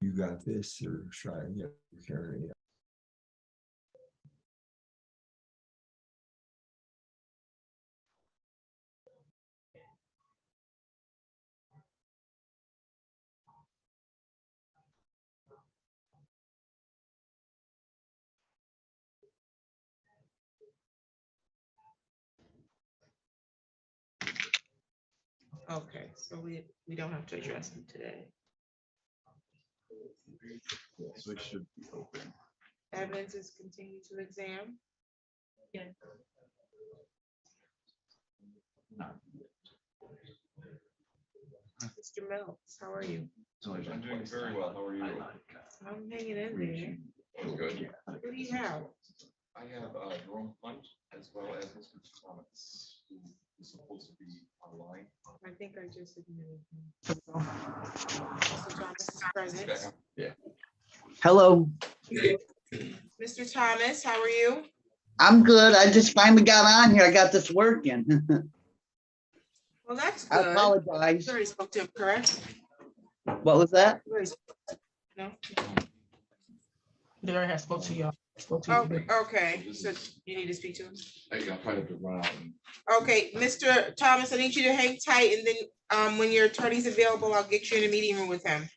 You got this, or try and get carry it. Okay, so we don't have to address them today. So it should be open. Evidence is continued to exam. Yes. Mr. Mills, how are you? I'm doing very well. How are you? I'm hanging in there. Good. What do you have? I have Jerome Hunt as well as Mr. Thomas, who is supposed to be online. I think I just admitted him. Mr. Thomas is present. Yeah. Hello, Mr. Thomas, how are you? I'm good. I just finally got on here. I got this working. Well, that's I good. apologize. You already spoke to him, correct? What was that? You already spoke- No? They already have spoke to y'all. Okay, so you need to speak to him. I tried to run out. Okay, Mr. Thomas, I need you to hang tight, and then when your attorney's available, I'll get you in a meeting room with him.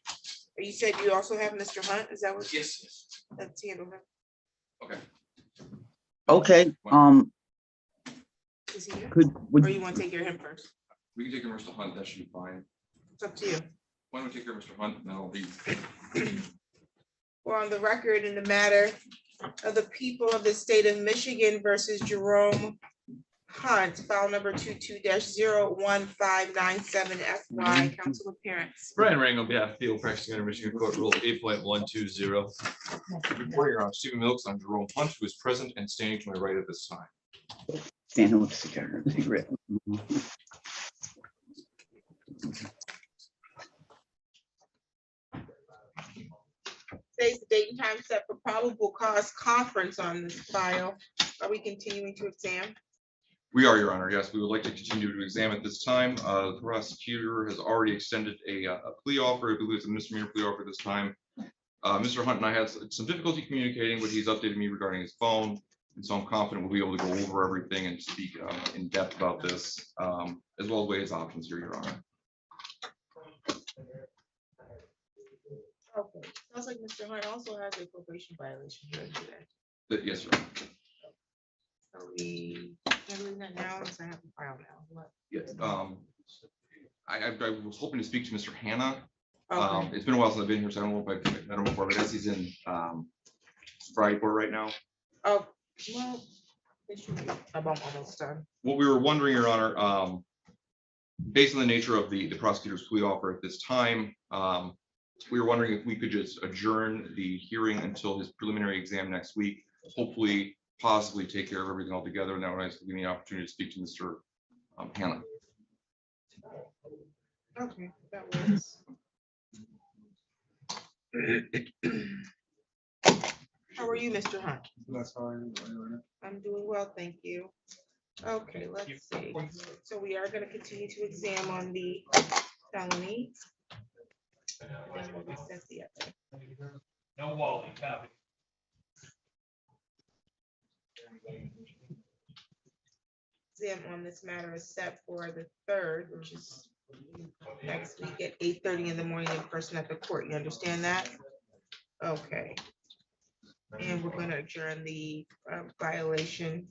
You said you also have Mr. Hunt, is that what? Yes. Let's handle him. Okay. Okay, Is he here? could, Or would, you want to take care of him first? We can take care of Mr. Hunt. That should be fine. It's up to you. Why don't we take care of Mr. Hunt and then I'll leave. We're on the record in the matter of the people of the state of Michigan versus Jerome Hunt, file number 22-01597FY, council appearance. Brian Rang on behalf of Field practicing under Michigan Court Rule 8.120. Before you, I'm Stephen Milks. I'm Jerome Hunt, who is present and standing to my right at this time. standing with the cigar. Today's the date and time set for probable cause conference on this file. Are we continuing to exam? We are, Your Honor. Yes, we would like to continue to examine this time. The prosecutor has already extended a plea offer. I believe it's a misdemeanor plea offer this time. Mr. Hunt and I had some difficulty communicating, but he's updated me regarding his phone. And so I'm confident we'll be able to go over everything and speak in depth about this, as well as weigh his options here, Your Honor. Okay, sounds like Mr. Hunt also has a probation violation here today. Yes, Your Honor. Are we handling that now? Because I have the file now. What? Yes. I was hoping to speak to Mr. Hannah. Okay, It's been a while since I've been here, so I don't know if I've met him before, but I guess he's in Freiburg right now. oh, well, it should be about almost done. What we were wondering, Your Honor, based on the nature of the prosecutor's plea offer at this time, we were wondering if we could just adjourn the hearing until his preliminary exam next week, hopefully, possibly take care of everything altogether. And that would give me the opportunity to speak to Mr. Hannah. Okay, that works. How are you, Mr. Hunt? That's fine. I'm doing well, thank you. Okay, let's see. So we are gonna continue to exam on the felony. Then we'll recess the other. No Wally, copy. Exam on this matter is set for the 3rd, which is next week at 8:30 in the morning in person at the court. You understand that? Okay. And we're gonna adjourn the violation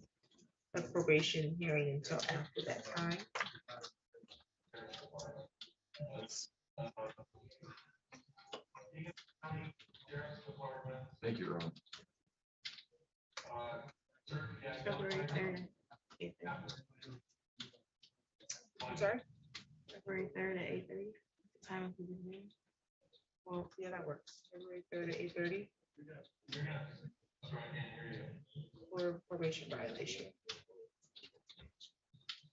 of probation hearing until after that time. Thank you, Your Honor. February 3rd. 8:30. I'm sorry? February 3rd at 8:30. The time of the meeting. Well, yeah, that works. February 3rd at 8:30. For probation violation.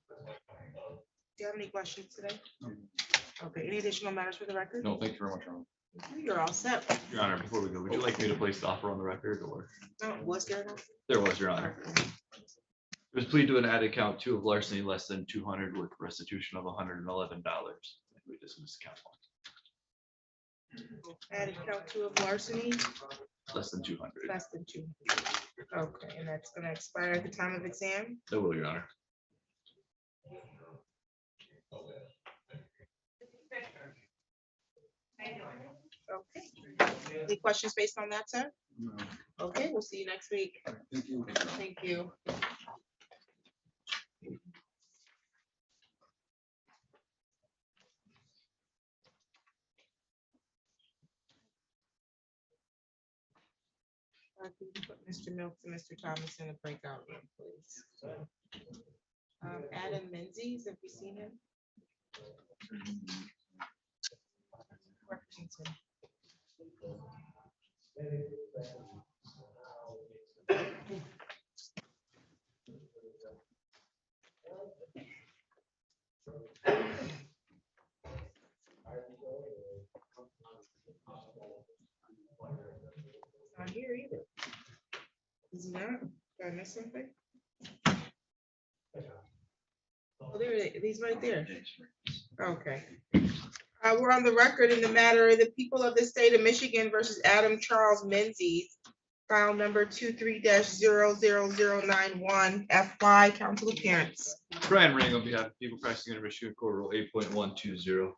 Do you have any questions today? Okay, any additional matters for the record? No, thank you very much, Your Honor. You're all set. Your Honor, before we go, would you like me to place the offer on the record or? No, was there? There was, Your Honor. It was plead to an added count 2 of larceny less than 200 with restitution of $111. We dismissed count 1. Added count two of larceny, Less than 200. less than two. Okay, and that's gonna expire at the time of exam? That will, Your Honor. Okay. Any questions based on that, sir? Okay, we'll see you next week. Thank you. Can you put Mr. Milks and Mr. Thomas in a breakout room, please? Adam Menzies, have you seen him? Reference him. Not here either. Is he not? Did I miss something? Oh, there, he's right there. Okay. We're on the record in the matter of the people of the state of Michigan versus Adam Charles Menzies, file number 23-00091, FY, council appearance. Brian Ring on behalf of people practicing under Michigan Court Rule 8.120.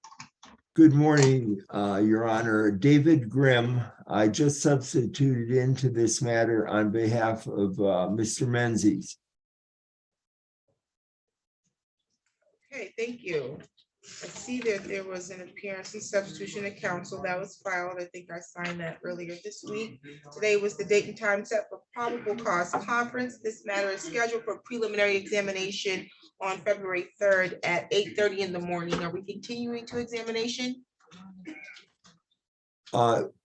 Good morning, Your Honor. David Grimm. I just substituted into this matter on behalf of Mr. Menzies. Okay, thank you. I see that there was an appearance and substitution of counsel that was filed. I think I signed that earlier this week. Today was the date and time set for probable cause conference. This matter is scheduled for preliminary examination on February 3rd at 8:30 in the morning. Are we continuing to examination?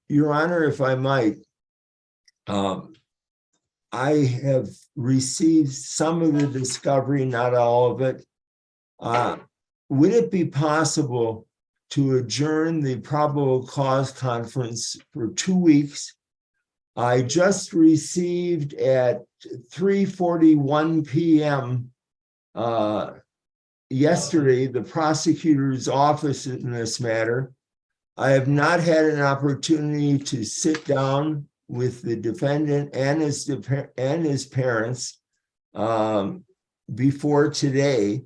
Your Honor, if I might, I have received some of the discovery, not all of it. Would it be possible to adjourn the probable cause conference for 2 weeks? I just received at 3:41 p.m. Yesterday, the prosecutor's office in this matter. I have not had an opportunity to sit down with the defendant and his parents before today.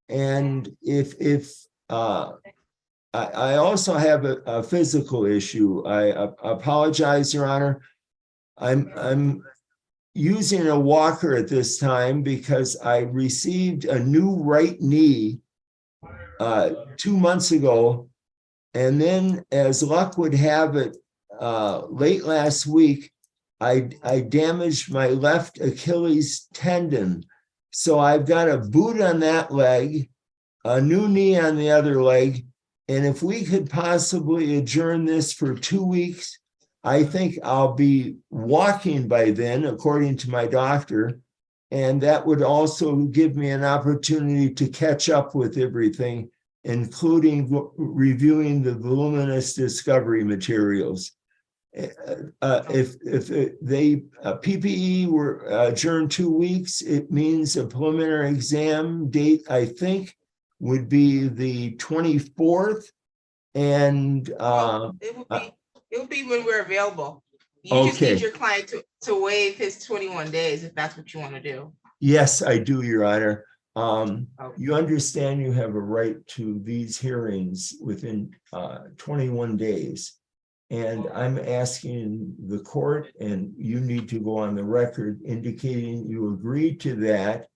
And I also have a physical issue. I apologize, Your Honor. I'm using a walker at this time because I received a new right knee 2 months ago. And then, as luck would have it, late last week, I damaged my left Achilles tendon. So I've got a boot on that leg, a new knee on the other leg. And if we could possibly adjourn this for 2 weeks, I think I'll be walking by then, according to my doctor. And that would also give me an opportunity to catch up with everything, including reviewing the voluminous discovery materials. If they PPE were adjourned 2 weeks, it means a preliminary exam date, I think, would be the 24th. And it will be when we're available. You just okay. need your client to waive his 21 days if that's what you want to do. Yes, I do, Your Honor. You understand you have a right to these hearings within 21 days. And I'm asking the court, and you need to go on the record indicating you agree to that,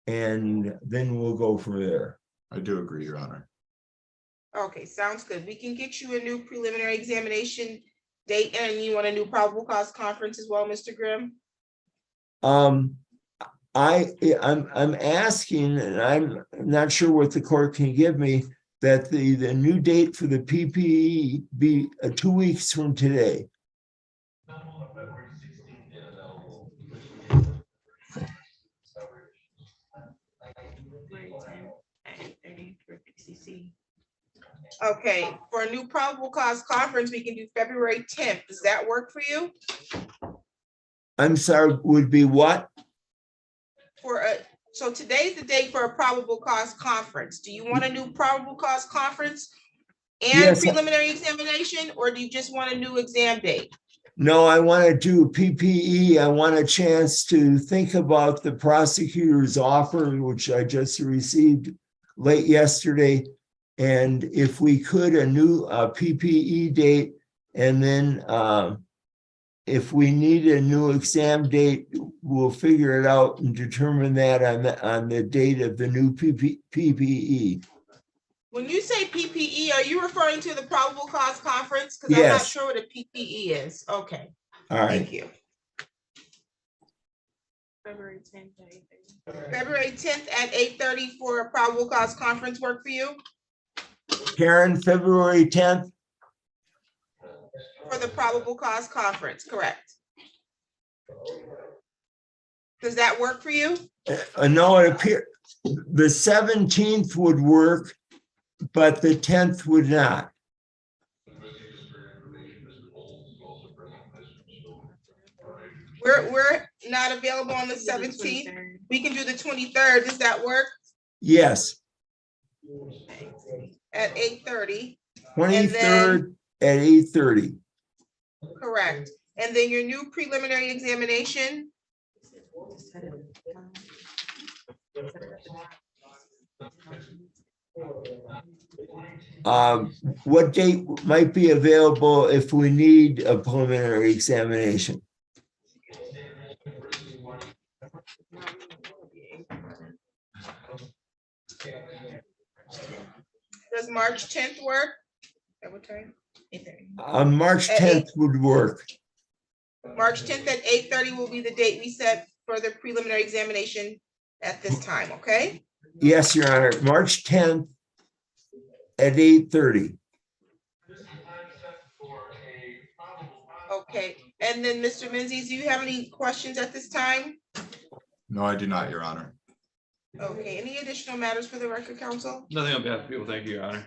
and then we'll go from there. I do agree, Your Honor. Okay, sounds good. We can get you a new preliminary examination date, and you want a new probable cause conference as well, Mr. Grimm? I'm asking, and I'm not sure what the court can give me, that the new date for the PPE be 2 weeks from today. Okay, for a new probable cause conference, we can do February 10th. Does that work for you? I'm sorry, would be what? So today's the date for a probable cause conference. Do you want a new probable cause conference and Yes. preliminary examination, or do you just want a new exam date? No, I want to do PPE. I want a chance to think about the prosecutor's offer, which I just received late yesterday. And if we could, a new PPE date, and then if we need a new exam date, we'll figure it out and determine that on the date of the new PPE. When you say PPE, are you referring to the probable cause conference? Because I'm not Yes. sure what a PPE is. Okay, All right. thank you. February 10th at 8:30 for a probable cause conference work for you? Karen, February 10th? For the probable cause conference, correct? Does that work for you? No, it appears the 17th would work, but the 10th would not. We're not available on the 17th. We can do the 23rd. Does that work? Yes. At 8:30. 23rd at 8:30. Correct. And then your new preliminary examination? What date might be available if we need a preliminary examination? Does March 10th work? At what time? 8:30. March At 10th would work. March 10th at 8:30 will be the date we set for the preliminary examination at this time, okay? Yes, Your Honor. March 10th at 8:30. Okay, and then Mr. Menzies, do you have any questions at this time? No, I do not, Your Honor. Okay, any additional matters for the record, counsel? Nothing on behalf of people. Thank you, Your Honor.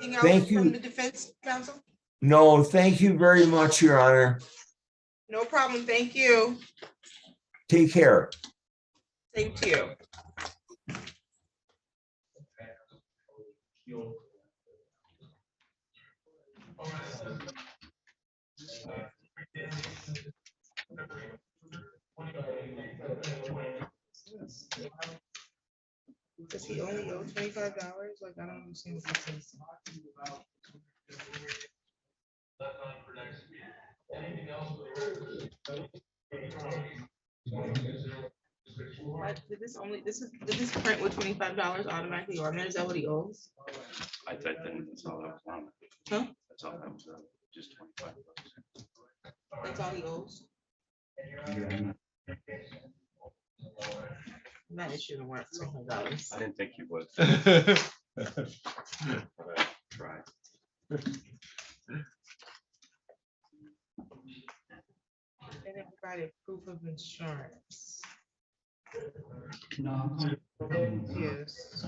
Anything else Thank you. from the defense counsel? No, thank you very much, Your Honor. No problem, thank you. Take care. Same to you. Does he only owe $25? Like, I don't understand what this is. What, did this print with $25 automatically on there? Is that what he owes? I typed in, that's all that was on. Huh? That's all that was on, just 25 bucks. That's all he owes? That it shouldn't work, $25. I didn't think you would. Try. They didn't provide a proof of insurance. Yes.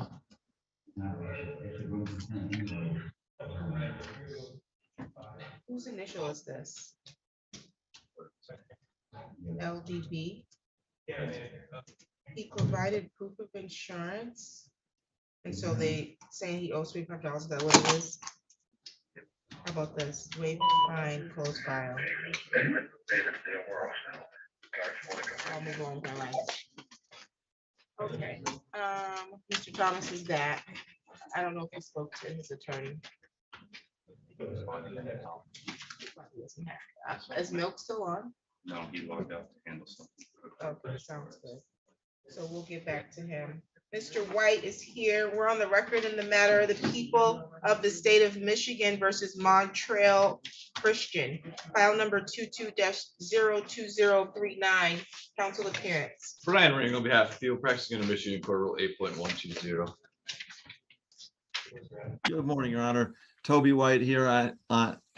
Whose initial is this? LDB. He provided proof of insurance. And so they saying he owes $25, is that what it is? How about this? Waive fine, close file. I'll move on with my life. Okay, Mr. Thomas is that. I don't know if he spoke to his attorney. Is Milk still on? No, he logged out to handle something. Okay, sounds good. So we'll get back to him. Mr. White is here. We're on the record in the matter of the people of the state of Michigan versus Montreal Christian. File number 22-02039, council appearance. Brian Ring on behalf of people practicing in Michigan Court Rule 8.120. Good morning, Your Honor. Toby White here. I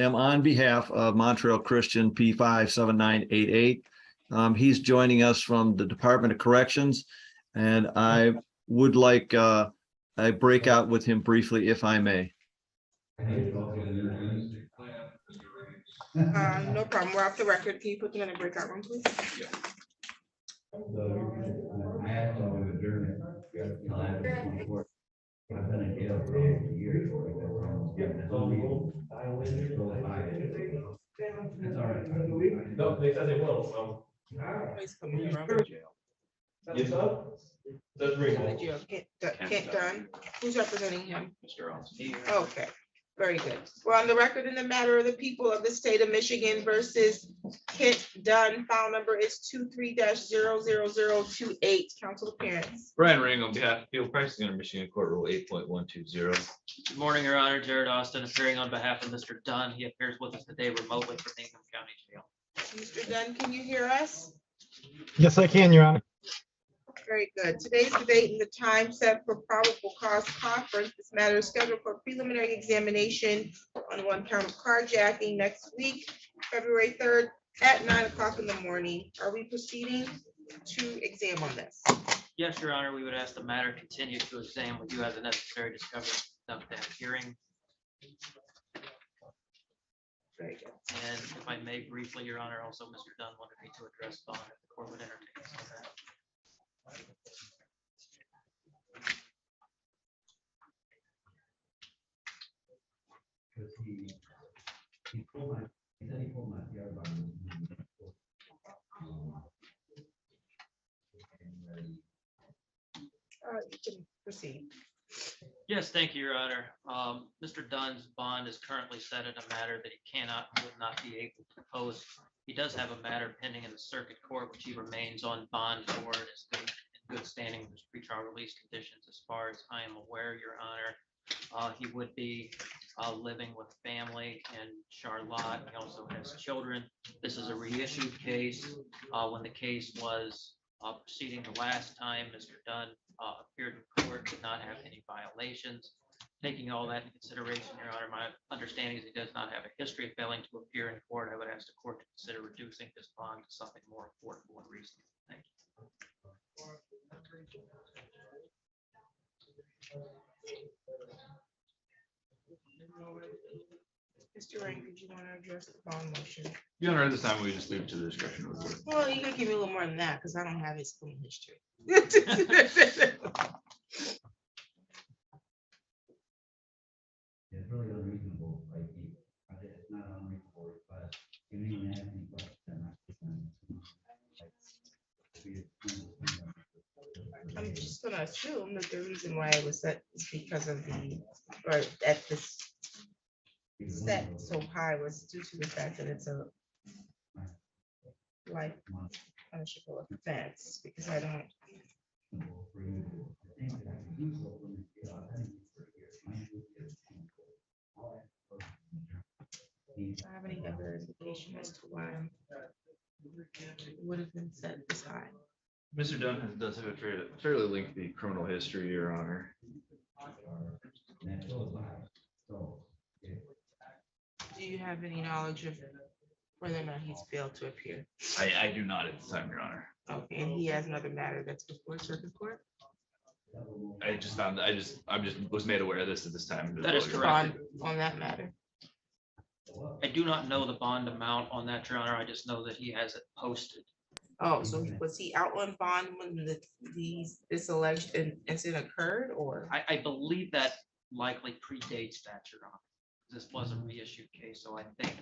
am on behalf of Montreal Christian P57988. He's joining us from the Department of Corrections, and I would like a breakout with him briefly, if I may. No problem. We're off the record. Can you put them in a breakout room, please? No, they said they will, so. He's coming from Yes, sir? That's the jail. Kent Dunn, who's representing him? Mr. Austin. Okay, very good. We're on the record in the matter of the people of the state of Michigan versus Kent Dunn. File number is 23-00028. Council appearance. Brian Ring on behalf of Field Pricing under Michigan Court Rule 8.120. Good morning, Your Honor. Jared Austin appearing on behalf of Mr. Dunn. He appears with us today remotely from Ingham County Jail. Mr. Dunn, can you hear us? Yes, I can, Your Honor. Very good. Today's the date and the time set for probable cause conference. This matter is scheduled for preliminary examination on one count of carjacking next week, February 3rd at 9 o'clock in the morning. Are we proceeding to exam on this? Yes, Your Honor, we would ask the matter continue to examine with you as a necessary discovery to conduct that hearing. Very good. And if I may briefly, Your Honor, also Mr. Dunn wanted me to address bond if the court would entertain some of that. You can proceed. Yes, thank you, Your Honor. Mr. Dunn's bond is currently set in a matter that he cannot, would not be able to post. He does have a matter pending in the circuit court, which he remains on bond for and is in good standing with his pretrial release conditions. As far as I am aware, Your Honor, he would be living with family in Charlotte. He also has children. This is a reissued case. When the case was proceeding the last time, Mr. Dunn appeared in court, did not have any violations. Taking all that into consideration, Your Honor, my understanding is he does not have a history of failing to appear in court. I would ask the court to consider reducing his bond to something more affordable and reasonable. Thank you. Mr. Ring, did you want to address the bond motion? Your Honor, at this time, we just leave it to the discretion of the board. Well, you gotta give me a little more than that, because I don't have his criminal history. It's really unreasonable, like, it's not unreasonable request. You don't even have any question. I'm just gonna assume that the reason why it was set is because of the, or that this set so high was due to the fact that it's a life punishable offense, because I don't. Do you have any other indication as to why it would have been set this high? Mr. Dunn does have a fairly lengthy criminal history, Your Honor. Do you have any knowledge of whether or not he's failed to appear? I do not at this time, Your Honor. Okay, and he has another matter that's before circuit court? I just was made aware of this at this time. That is correct. Bond on that matter? I do not know the bond amount on that, Your Honor. I just know that he has it posted. Oh, so was he out on bond when this alleged incident occurred, or? I believe that likely predates that, Your Honor. This was a reissued case, so I think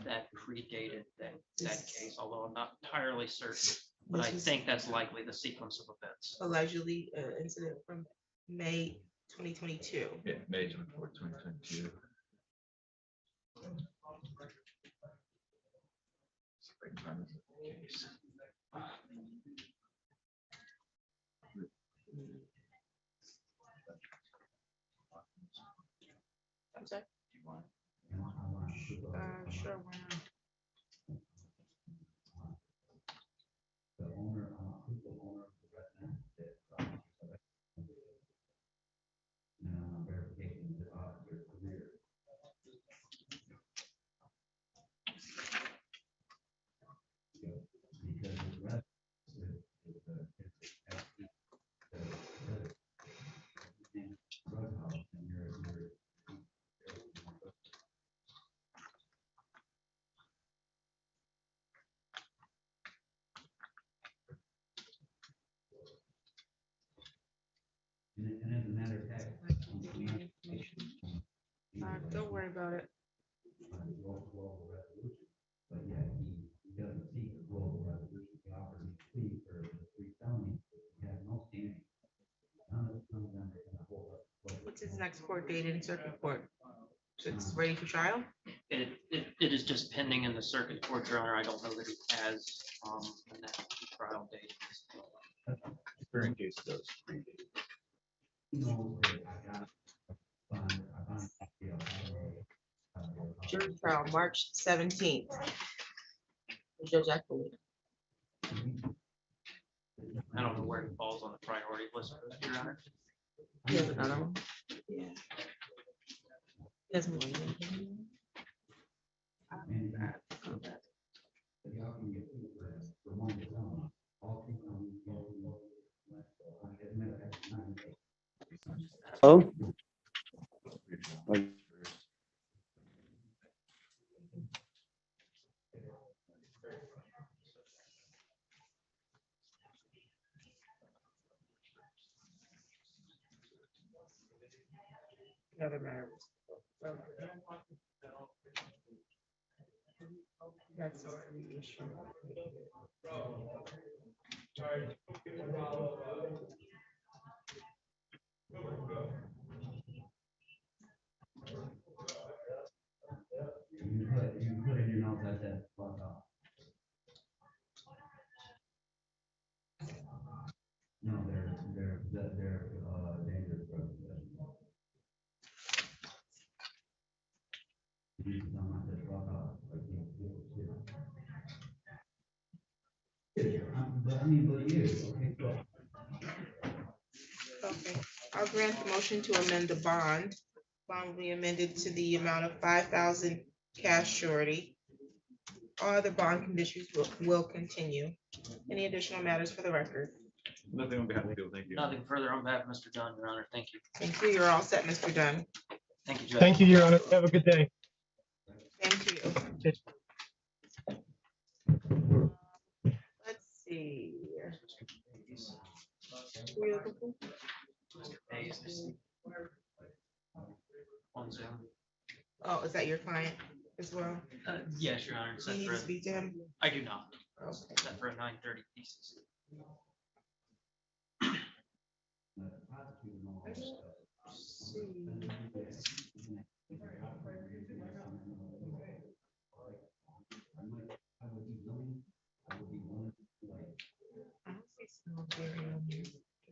that predated that case, although I'm not entirely certain. But I think that's likely the sequence of events. Allegedly, incident from May 2022. Yeah, May 24, 2022. I'm sorry. Sure, why not? The owner, who's the owner of the resident that, verification of the officer's career. Because the rest is drug house and you're and as a matter of fact, Don't worry about it. but yeah, his next court date in circuit court? So it's ready for trial? It is just pending in the circuit court, Your Honor. I don't know that he has a next trial date. Current case does. Jury trial, March 17th. Judge Echols. I don't know where it falls on the priority list, Your Honor. You have another one? Yeah. There's more. Oh, Another matter. That's the issue. You put in your notes that said, fuck off. No, they're dangerous. You don't have to fuck off. But you, okay, go. Okay, I'll grant the motion to amend the bond. Bond will be amended to the amount of 5,000 cash surety. All other bond conditions will continue. Any additional matters for the record? Nothing on behalf of the field, thank you. Nothing further on behalf of Mr. Dunn, Your Honor. Thank you. Thank you. You're all set, Mr. Dunn. Thank you, Judge. Thank you, Your Honor. Have a good day. Thank you. Let's see. Who are you looking for? On Zoom. Oh, is that your client as well? Yes, Your Honor. Do you need to speak to him? I do not. Okay. Except for a 9:30 thesis.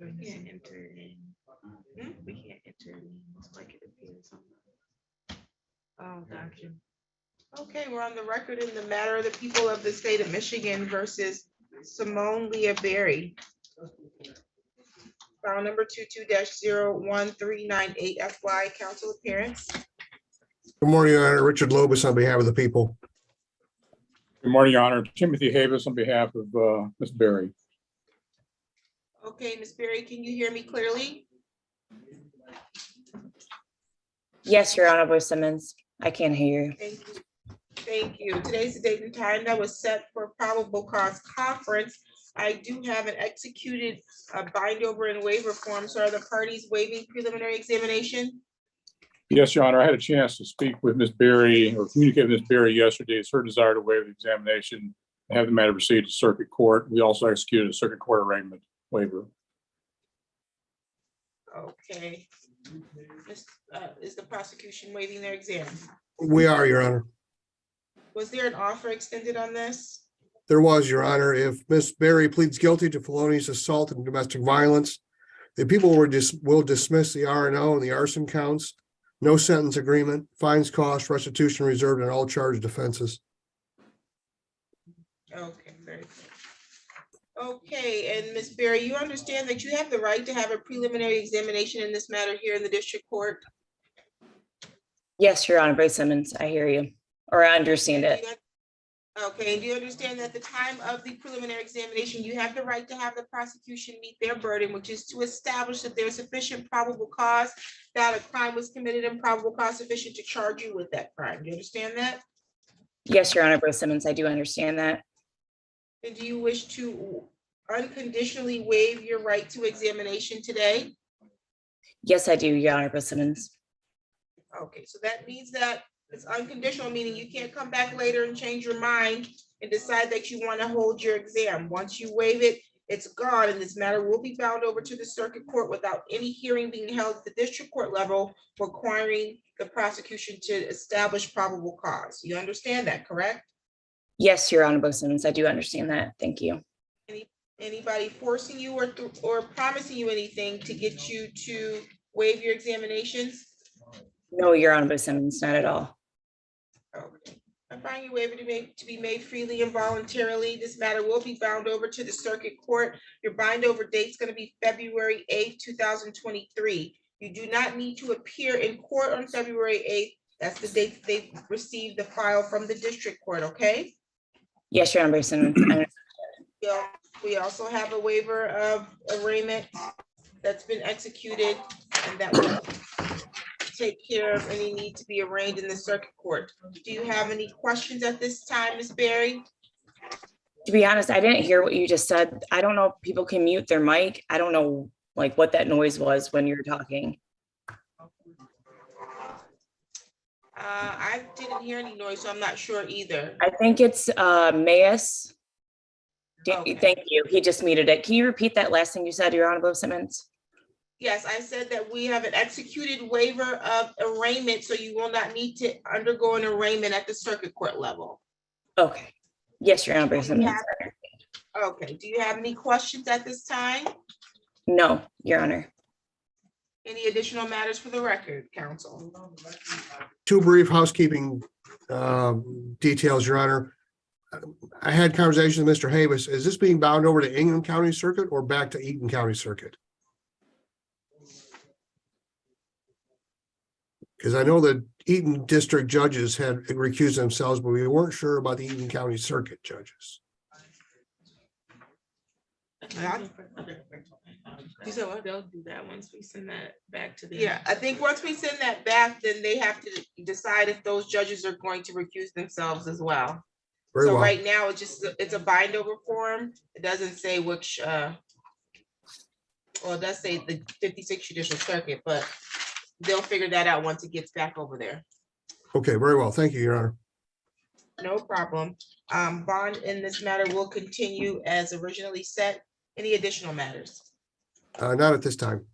We can't enter it in. We can't enter it in. It's like it appears on the. Oh, gotcha. Okay, we're on the record in the matter of the people of the state of Michigan versus Simone Leah Berry. File number 22-01398 FY, council appearance. Good morning, Your Honor. Richard Lobus on behalf of the people. Good morning, Your Honor. Timothy Havis on behalf of Ms. Berry. Okay, Ms. Berry, can you hear me clearly? Yes, Your Honor, Voice Simmons. I can hear you. Thank you. Thank you. Today's the date and time that was set for probable cause conference. I do have an executed bind over and waiver form. So are the parties waiving preliminary examination? Yes, Your Honor. I had a chance to speak with Ms. Berry or communicate with Ms. Berry yesterday. It's her desire to waive the examination and have the matter proceed to circuit court. We also executed a circuit court arraignment waiver. Okay. Is the prosecution waiving their exam? We are, Your Honor. Was there an offer extended on this? There was, Your Honor. If Ms. Berry pleads guilty to felonious assault and domestic violence, the people will dismiss the R&O and the arson counts. No sentence agreement, fines, costs, restitution reserved, and all charged offenses. Okay, very good. Okay, and Ms. Berry, you understand that you have the right to have a preliminary examination in this matter here in the district court? Yes, Your Honor, Voice Simmons. I hear you, or I understand it. Okay, and do you understand that at the time of the preliminary examination, you have the right to have the prosecution meet their burden, which is to establish that there's sufficient probable cause that a crime was committed and probable cause sufficient to charge you with that crime. Do you understand that? Yes, Your Honor, Voice Simmons. I do understand that. And do you wish to unconditionally waive your right to examination today? Yes, I do, Your Honor, Voice Simmons. Okay, so that means that it's unconditional, meaning you can't come back later and change your mind and decide that you want to hold your exam. Once you waive it, it's gone, and this matter will be bound over to the circuit court without any hearing being held at the district court level, requiring the prosecution to establish probable cause. You understand that, correct? Yes, Your Honor, both Simmons, I do understand that. Thank you. Anybody forcing you or promising you anything to get you to waive your examinations? No, Your Honor, both Simmons, not at all. Okay. I find your waiver to be made freely and voluntarily. This matter will be bound over to the circuit court. Your bind over date is going to be February 8th, 2023. You do not need to appear in court on February 8th. That's the date that they received the file from the district court, okay? Yes, Your Honor, both Simmons. We also have a waiver of arraignment that's been executed, and that will take care of any need to be arraigned in the circuit court. Do you have any questions at this time, Ms. Berry? To be honest, I didn't hear what you just said. I don't know if people can mute their mic. I don't know like what that noise was when you were talking. I didn't hear any noise, so I'm not sure either. I think it's Mayus. Okay. Thank you. He just muted it. Can you repeat that last thing you said, Your Honor, both Simmons? Yes, I said that we have an executed waiver of arraignment, so you will not need to undergo an arraignment at the circuit court level. Okay. Yes, Your Honor, both Simmons. Okay, do you have any questions at this time? No, Your Honor. Any additional matters for the record, counsel? Two brief housekeeping details, Your Honor. I had conversations with Mr. Havis. Is this being bound over to Ingham County Circuit or back to Eaton County Circuit? Because I know that Eaton District judges had recused themselves, but we weren't sure about the Eaton County Circuit judges. You said what? They'll do that once we send that back to them. Yeah, I think once we send that back, then they have to decide if those judges are going to recuse themselves as well. Very So well. right now, it's a bind over form. It doesn't say which, well, it does say the 56th Judicial Circuit, but they'll figure that out once it gets back over there. Okay, very well. Thank you, Your Honor. No problem. Bond in this matter will continue as originally set. Any additional matters? Not at this time.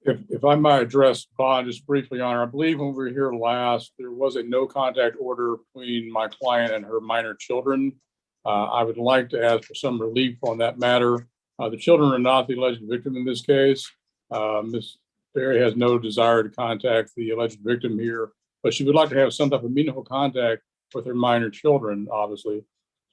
If I might address Bond just briefly, Your Honor, I believe when we were here last, there was a no contact order between my client and her minor children. I would like to ask for some relief on that matter. The children are not the alleged victim in this case. Ms. Berry has no desire to contact the alleged victim here, but she would like to have some type of meaningful contact with her minor children, obviously,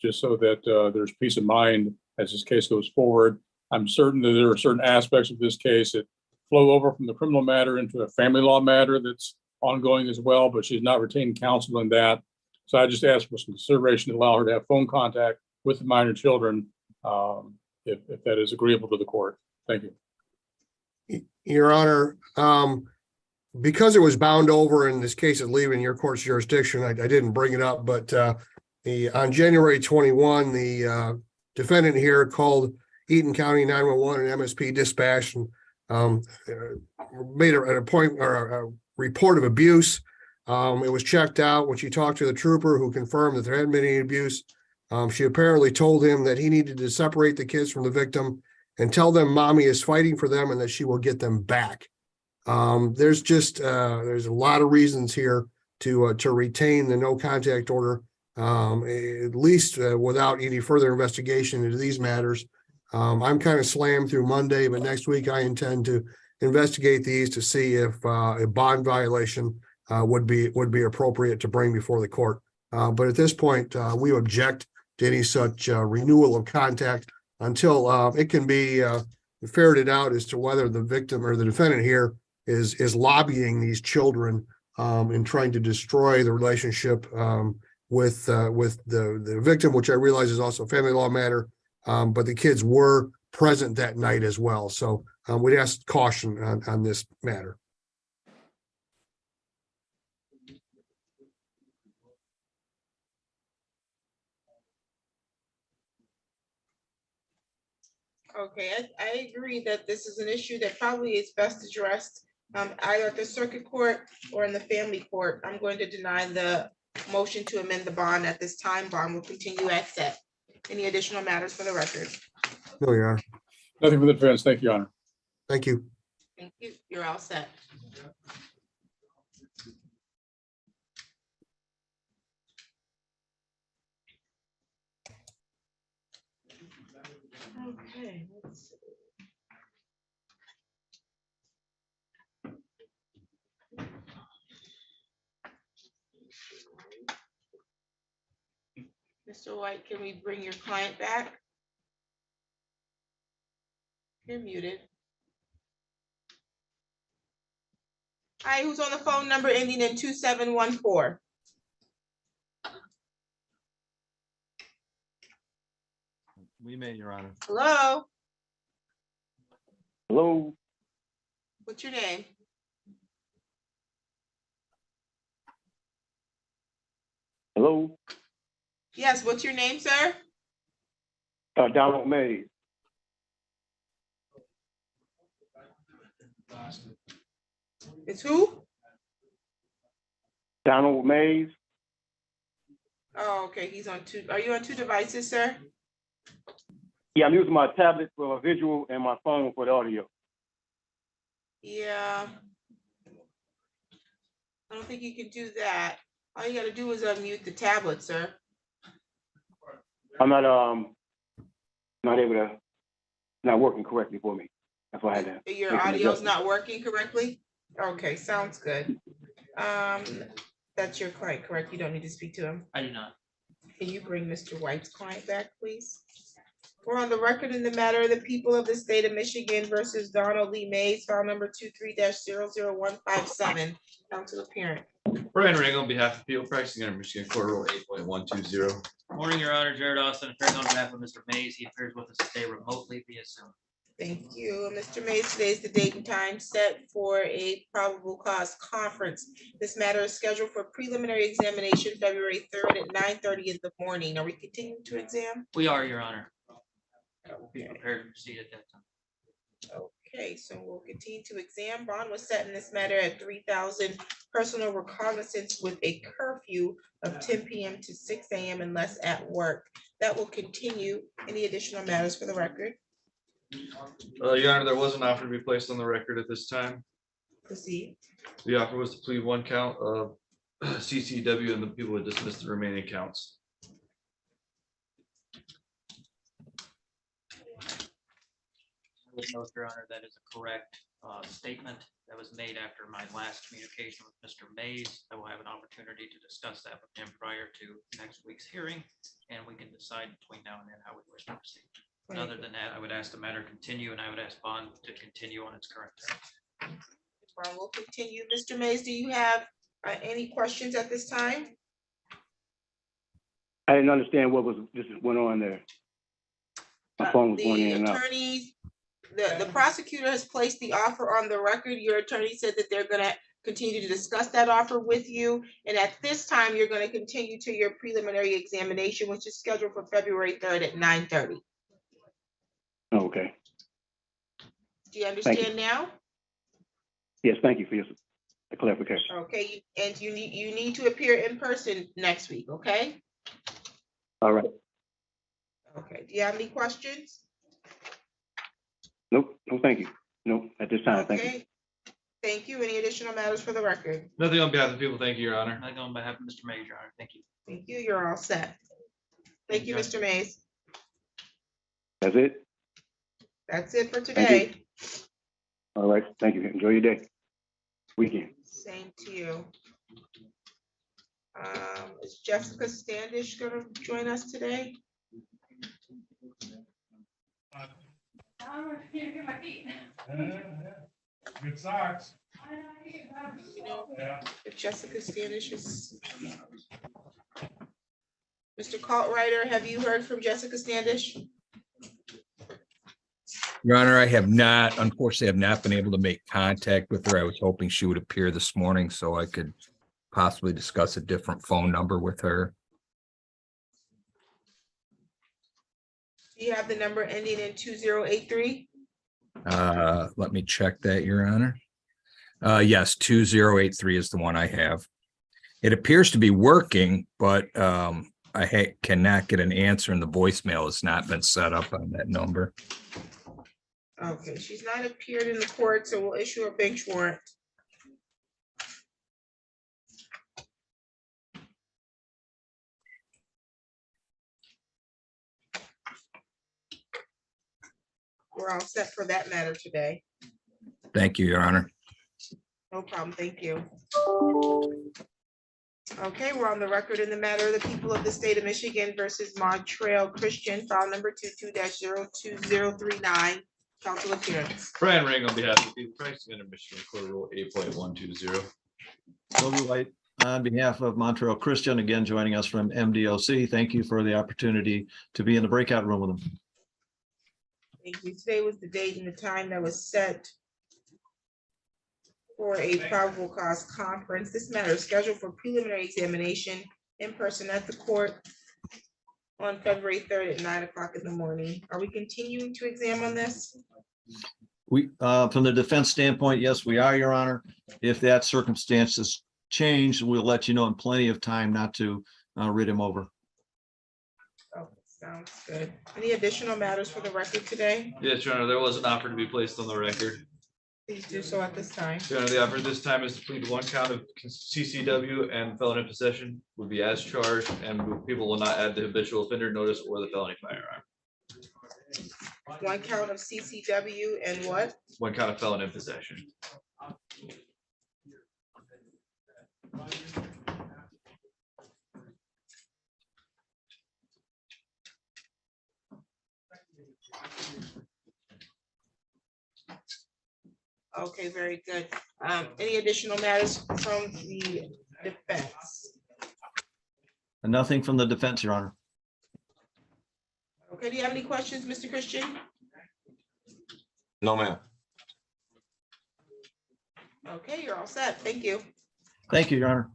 just so that there's peace of mind as this case goes forward. I'm certain that there are certain aspects of this case that flow over from the criminal matter into a family law matter that's ongoing as well, but she's not retained counsel in that. So I just asked for some consideration to allow her to have phone contact with the minor children, if that is agreeable to the court. Thank you. Your Honor, because it was bound over in this case of leaving your court's jurisdiction, I didn't bring it up, but on January 21, the defendant here called Eaton County 911 and MSP dispatch and made a report of abuse. It was checked out when she talked to the trooper who confirmed that there hadn't been any abuse. She apparently told him that he needed to separate the kids from the victim and tell them mommy is fighting for them and that she will get them back. There's a lot of reasons here to retain the no contact order, at least without any further investigation into these matters. I'm kind of slammed through Monday, but next week I intend to investigate these to see if a bond violation would be appropriate to bring before the court. But at this point, we object to any such renewal of contact until it can be ferreted out as to whether the victim or the defendant here is lobbying these children and trying to destroy the relationship with the victim, which I realize is also a family law matter. But the kids were present that night as well. So we'd ask caution on this matter. Okay, I agree that this is an issue that probably is best addressed either at the circuit court or in the family court. I'm going to deny the motion to amend the bond at this time. Bond will continue as set. Any additional matters for the record? No, you are. Nothing for the defense. Thank you, Your Honor. Thank you. Thank you. You're all set. Okay, let's see. Mr. White, can we bring your client back? You're muted. Hi, who's on the phone number ending in 2714? We may, Your Honor. Hello, Hello, what's your name? hello, Yes, what's your name, sir? Donald Mays. It's who? Donald Mays. Oh, okay, he's on two. Are you on two devices, sir? Yeah, I'm using my tablet for a visual and my phone for the audio. Yeah. I don't think you can do that. All you gotta do is unmute the tablet, sir. I'm not able to, not working correctly for me. That's why I had to. Your make an audio's adjustment. not working correctly? Okay, sounds good. That's your client, correct? You don't need to speak to him. I do not. Can you bring Mr. White's client back, please? We're on the record in the matter of the people of the state of Michigan versus Donald Lee Mays, file number 23-00157. Council appearance. Brian Ring on behalf of people practicing under Michigan Court Rule 8.120. Morning, Your Honor. Jared Austin appearing on behalf of Mr. Mays. He appears with us today remotely via Zoom. Thank you. Mr. Mays, today's the date and time set for a probable cause conference. This matter is scheduled for preliminary examination February 3rd at 9:30 in the morning. Are we continuing to exam? We are, Your Honor. We'll be prepared to proceed at that time. Okay, so we'll continue to exam. Bond was set in this matter at 3,000 personal recognizance with a curfew of 10 p.m. to 6 a.m. unless at work. That will continue. Any additional matters for the record? Your Honor, there was an offer to be placed on the record at this time. Proceed. The offer was to plead one count of CCW and the people would dismiss the remaining counts. I would note, Your Honor, that is a correct statement that was made after my last communication with Mr. Mays. I will have an opportunity to discuss that with him prior to next week's hearing, and we can decide between now and then how we wish to proceed. But other than that, I would ask the matter continue, and I would ask Bond to continue on its current terms. Bond will continue. Mr. Mays, do you have any questions at this time? I didn't understand what was just went on there. My phone was going in and out. Attorneys, the prosecutor has placed the offer on the record. Your attorney said that they're gonna continue to discuss that offer with you. And at this time, you're gonna continue to your preliminary examination, which is scheduled for February 3rd at 9:30. Okay. Do you understand now? Yes, thank you for your clarification. Okay, and you need to appear in person next week, okay? All right. Okay, do you have any questions? Nope, no, thank you. Nope, at this time, thank you. Okay, thank you. Any additional matters for the record? Nothing on behalf of the people. Thank you, Your Honor. I go on behalf of Mr. Mays, Your Honor. Thank you. Thank you, you're all set. Thank you, Mr. Mays. That's it? That's it for Thank today. All right, thank you. Enjoy your day. Weekend. Same to you. Is Jessica Standish gonna join us today? Good socks. You know, if Jessica Standish is. Mr. Cartwriter, have you heard from Jessica Standish? Your Honor, I have not, unfortunately, have not been able to make contact with her. I was hoping she would appear this morning so I could possibly discuss a different phone number with her. Do you have the number ending in 2083? Let me check that, Your Honor. Yes, 2083 is the one I have. It appears to be working, but cannot get an answer and the voicemail has not been set up on that number. Okay, she's not appeared in the court, so we'll issue a bench warrant. We're all set for that matter today. Thank you, Your Honor. No problem, thank you. Okay, we're on the record in the matter of the people of the state of Michigan versus Montreal Christian, file number 22-02039. Council appearance. Brian Ring on behalf of the people, Franklin and Michigan Court Rule 8.120. Toby White on behalf of Montreal Christian, again joining us from MDOC. Thank you for the opportunity to be in the breakout room with them. Thank you. Today was the date and the time that was set for a probable cause conference. This matter is scheduled for preliminary examination in person at the court on February 3rd at 9 o'clock in the morning. Are we continuing to examine this? We, from the defense standpoint, yes, we are, Your Honor. If that circumstances change, we'll let you know in plenty of time not to read him over. Oh, sounds good. Any additional matters for the record today? Yes, Your Honor, there was an offer to be placed on the record. Please do so at this time. Your Honor, the offer this time is to plead to one count of CCW and felon in possession would be as charged, and people will not add the habitual offender notice or the felony firearm. One count of CCW and what? One count of felon in possession. Okay, very good. Any additional matters from the defense? And nothing from the defense, Your Honor. Okay, do you have any questions, Mr. Christian? No, ma'am. Okay, you're all set. Thank you. Thank you, Your Honor.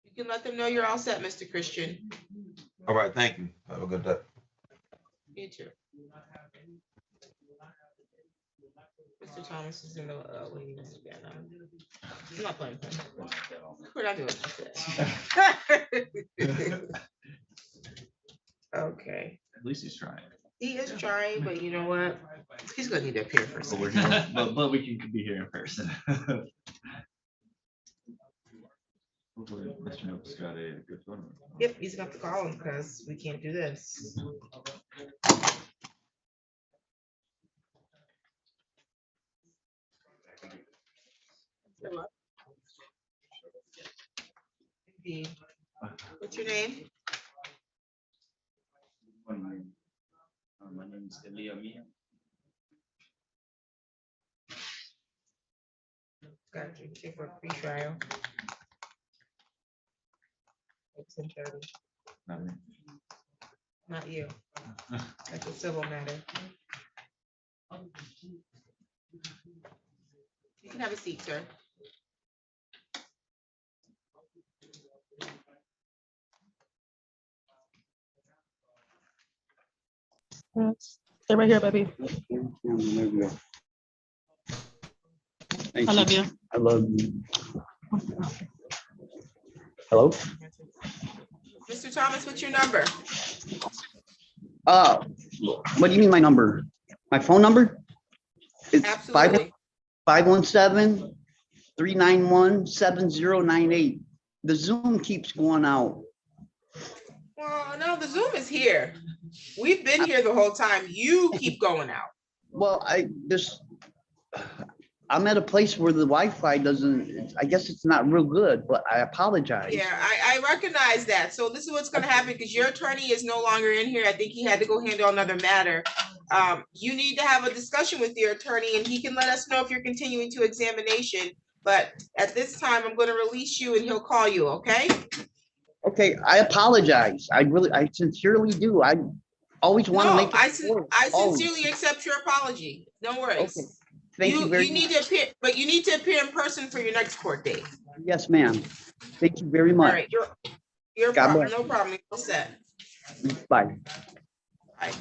You can let them know you're all set, Mr. Christian. All right, thank you. Have a good day. You too. Mr. Thomas is in the waiting room again. I'm not playing. We're not doing that. Okay. At least he's trying. He is trying, but you know what? He's gonna need to appear first. But we're here, but we can be here in person. Hopefully, Mr. Noak's got a good phone. Yep, he's gonna have to call him because we can't do this. Indeed. What's your name? My name is Elia Mia. Got you. Take for a pre-trial. It's in 30. Not me. Not you. That's a civil matter. You can have a seat, sir. Stay right here, baby. I love you. I love you. Hello? Mr. Thomas, what's your number? What do you mean my number? My phone number? It's Absolutely. 517-391-7098. The Zoom keeps going out. Well, no, the Zoom is here. We've been here the whole time. You keep going out. Well, I'm at a place where the Wi-Fi doesn't, I guess it's not real good, but I apologize. Yeah, I recognize that. So this is what's gonna happen because your attorney is no longer in here. I think he had to go handle another matter. You need to have a discussion with your attorney and he can let us know if you're continuing to examination. But at this time, I'm gonna release you and he'll call you, okay? Okay, I apologize. I sincerely do. I always want to No, make. I sincerely accept your apology. No worries. Okay. Thank you very need to appear, but you need to appear in person for your next court date. Yes, ma'am. Thank you very much. All right, God bless. No problem, you're all set. Bye. Bye.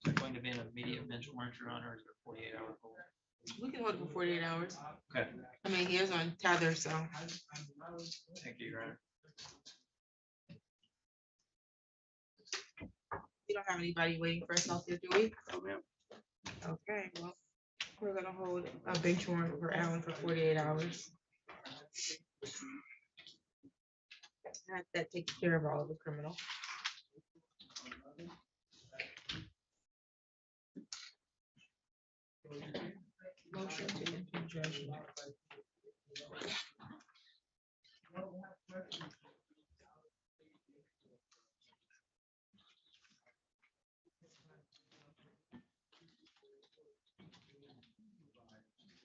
Is it going to be an immediate bench warrant, Your Honor, or is it a 48-hour hold? We can hold it for 48 hours. Okay. I mean, he is on tether, so. Thank you, Your Honor. We don't have anybody waiting for us out there, do we? Okay, well, we're gonna hold a bench warrant for Alan for 48 hours. That takes care of all of the criminal. Motion to enter judgment.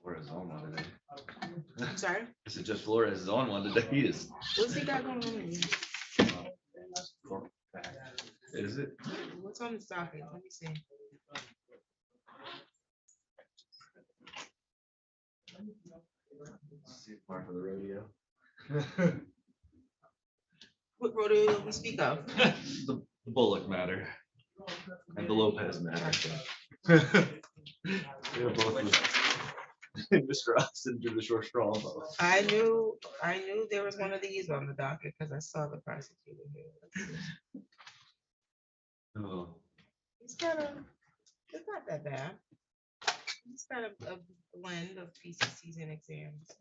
Flores is on one today. I'm sorry, I said just Flores is on one today. He is. what's he got going on with you? Is it? What's on the docket? Let me see. Part of the rodeo. What rodeo do we speak of? The Bullock matter. And the Lopez matter. They're both. Mr. Austin drew the short straw. I knew there was one of these on the docket because I saw the prosecutor here. Oh. It's not that bad. It's got a blend of PCCs and exams.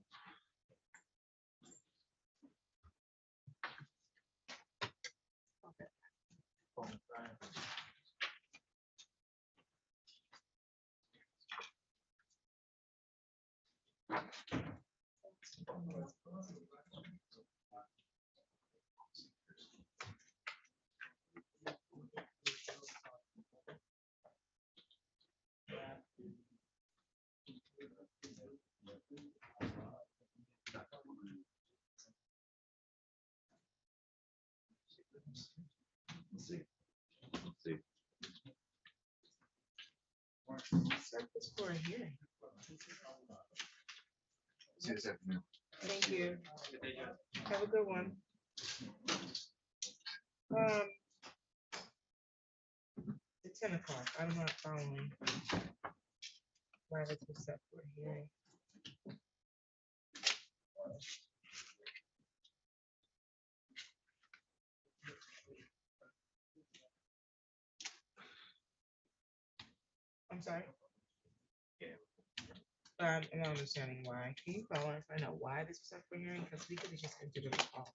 Let's see. Let's see. Surface for a hearing. See you this afternoon. Thank you. Have a good one. It's 10 o'clock. I'm not following. Why this was set for a hearing. I'm sorry. I'm not understanding why. Can you follow and find out why this was set for hearing? Because we could have just entered it all.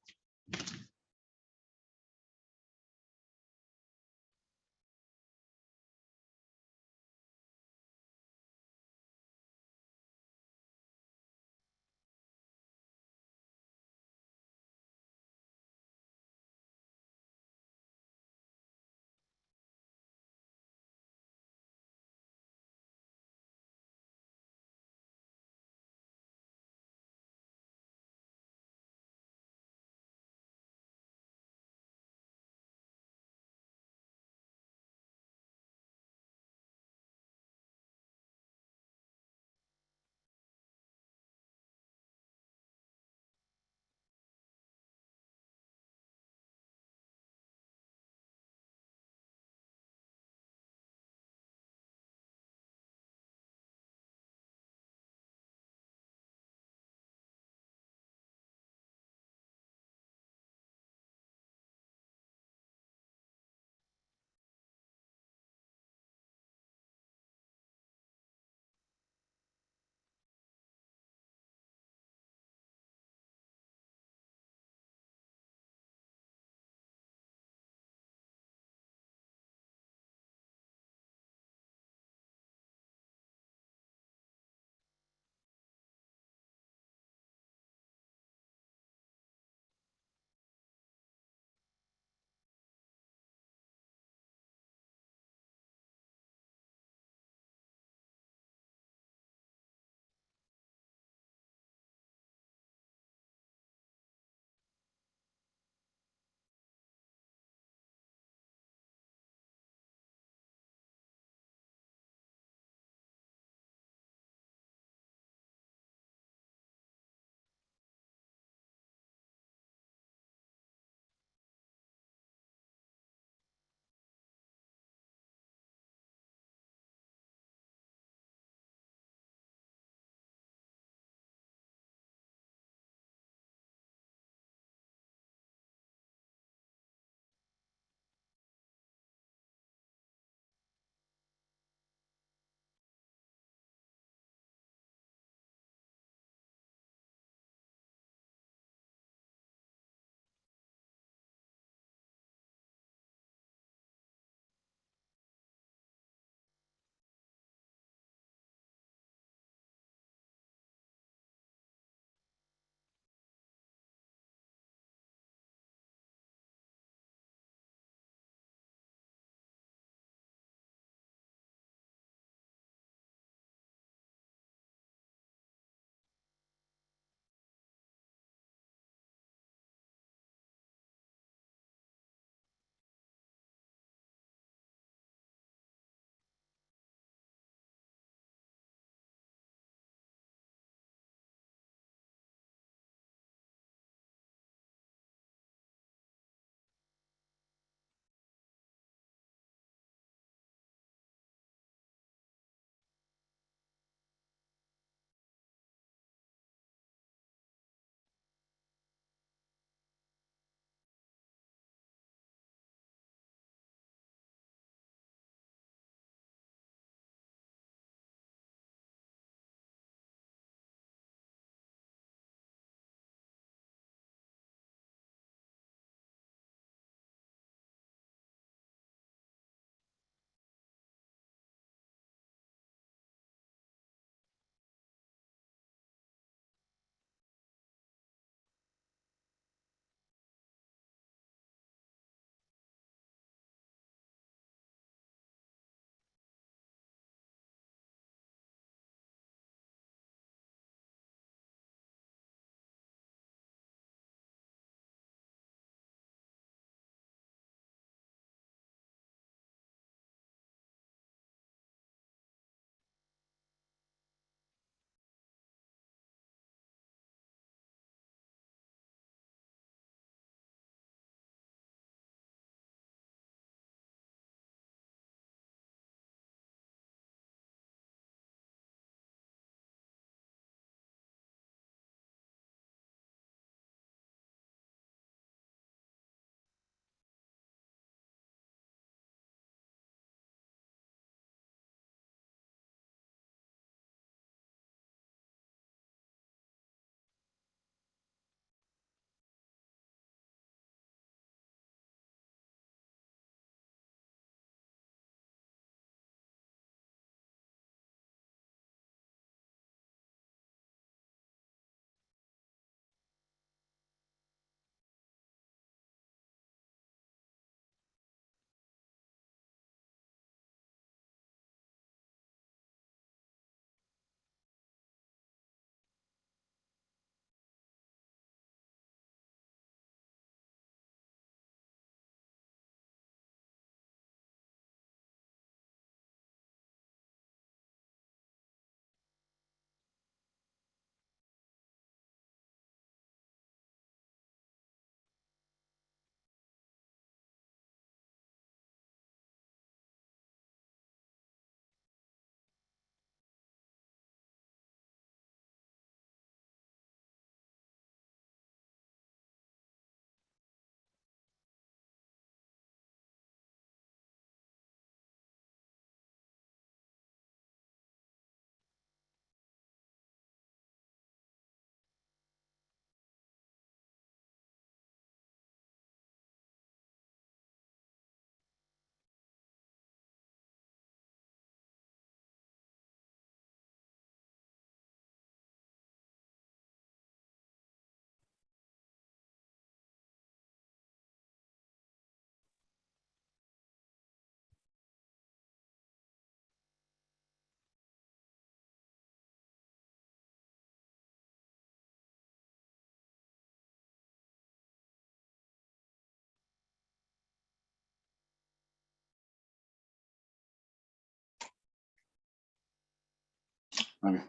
Okay.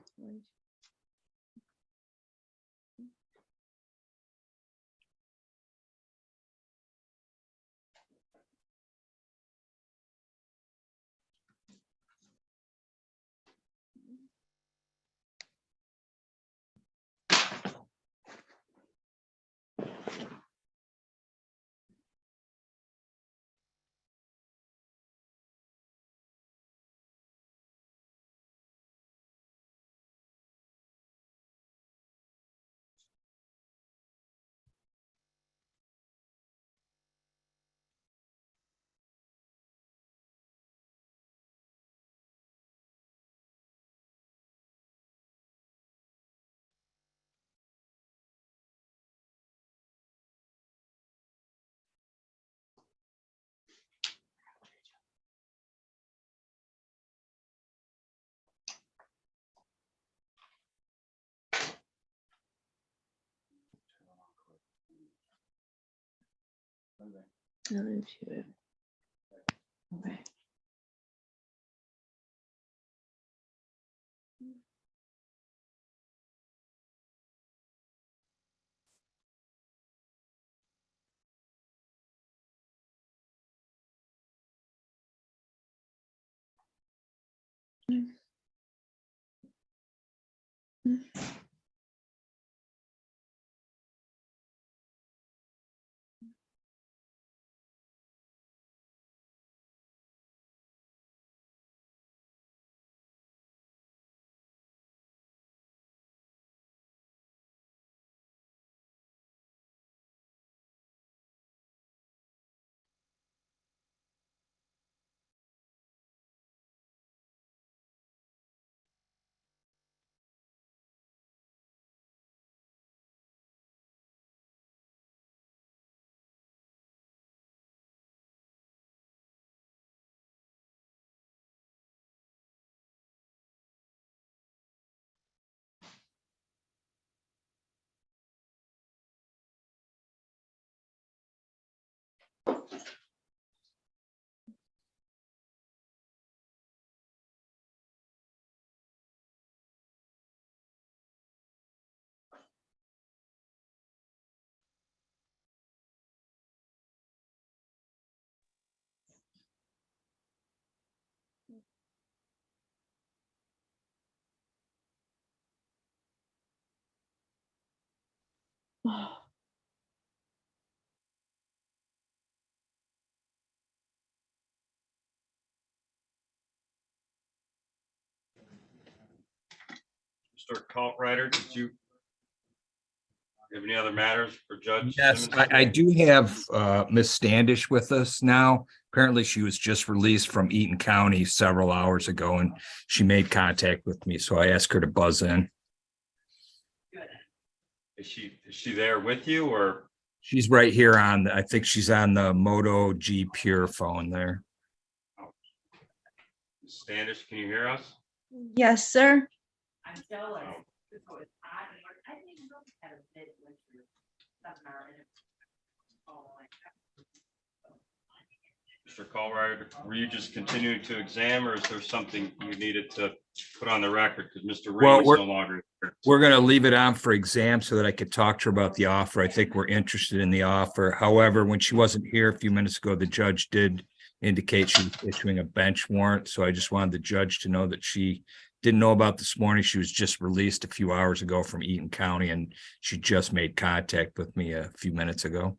Okay. Mr. Caltrider, did you have any other matters for Judge Yes, Simmons? I do have Miss Standish with us now. Apparently, she was just released from Eaton County several hours ago, and she made contact with me, so I asked her to buzz in. Is she there with you, or? She's right here on, I think she's on the Moto G Pure phone there. Ms. Standish, can you hear us? Yes, sir. Mr. Caltrider, were you just continuing to examine, or is there something you needed to put on the record? Because Mr. Well, Ring is no longer here. We're going to leave it on for exam so that I could talk to her about the offer. I think we're interested in the offer. However, when she wasn't here a few minutes ago, the judge did indicate she was issuing a bench warrant. So I just wanted the judge to know that she didn't know about this morning. She was just released a few hours ago from Eaton County, and she just made contact with me a few minutes ago.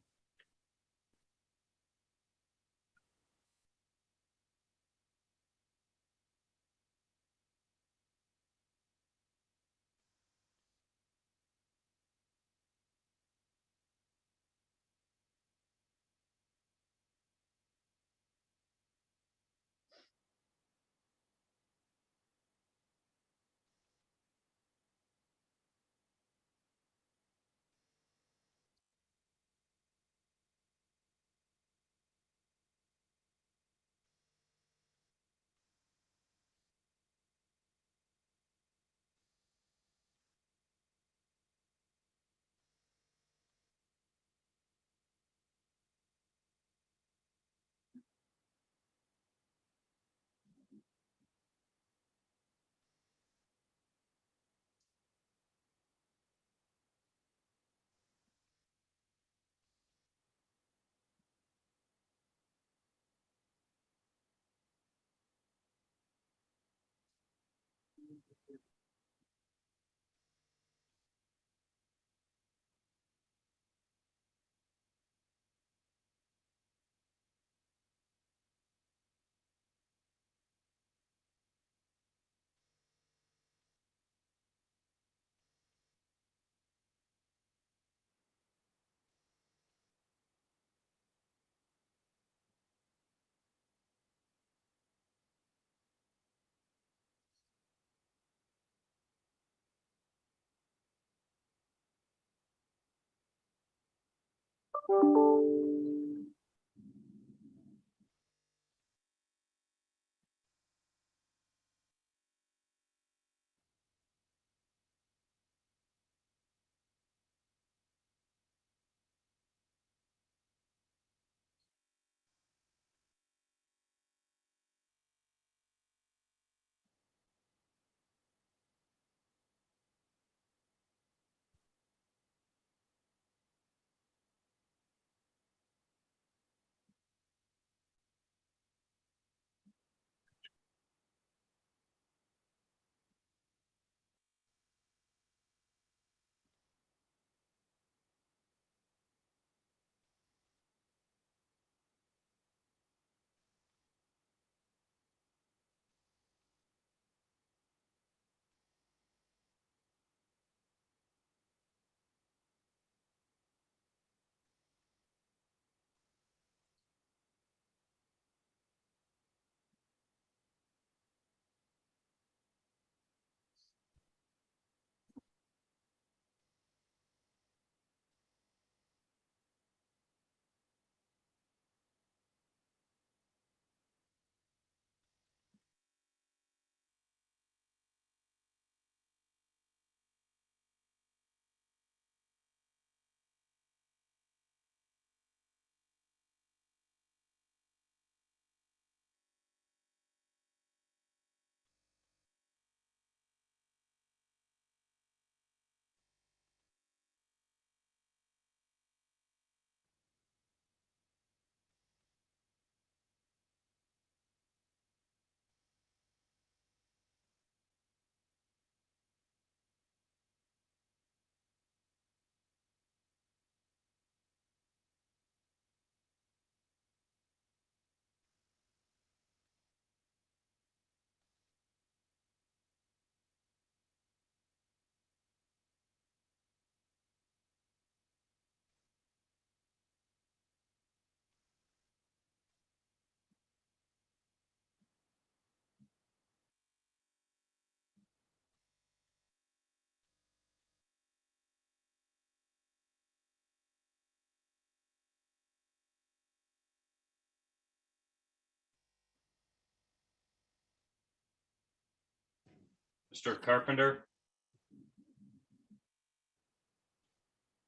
Mr. Carpenter,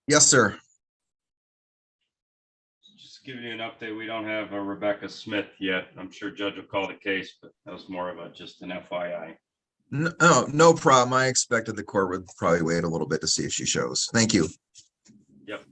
Yes, sir. just giving you an update. We don't have a Rebecca Smith yet. I'm sure Judge will call the case, but that was more of a just an FYI. No, no problem. I expected the court would probably wait a little bit to see if she shows. Thank you. Yep.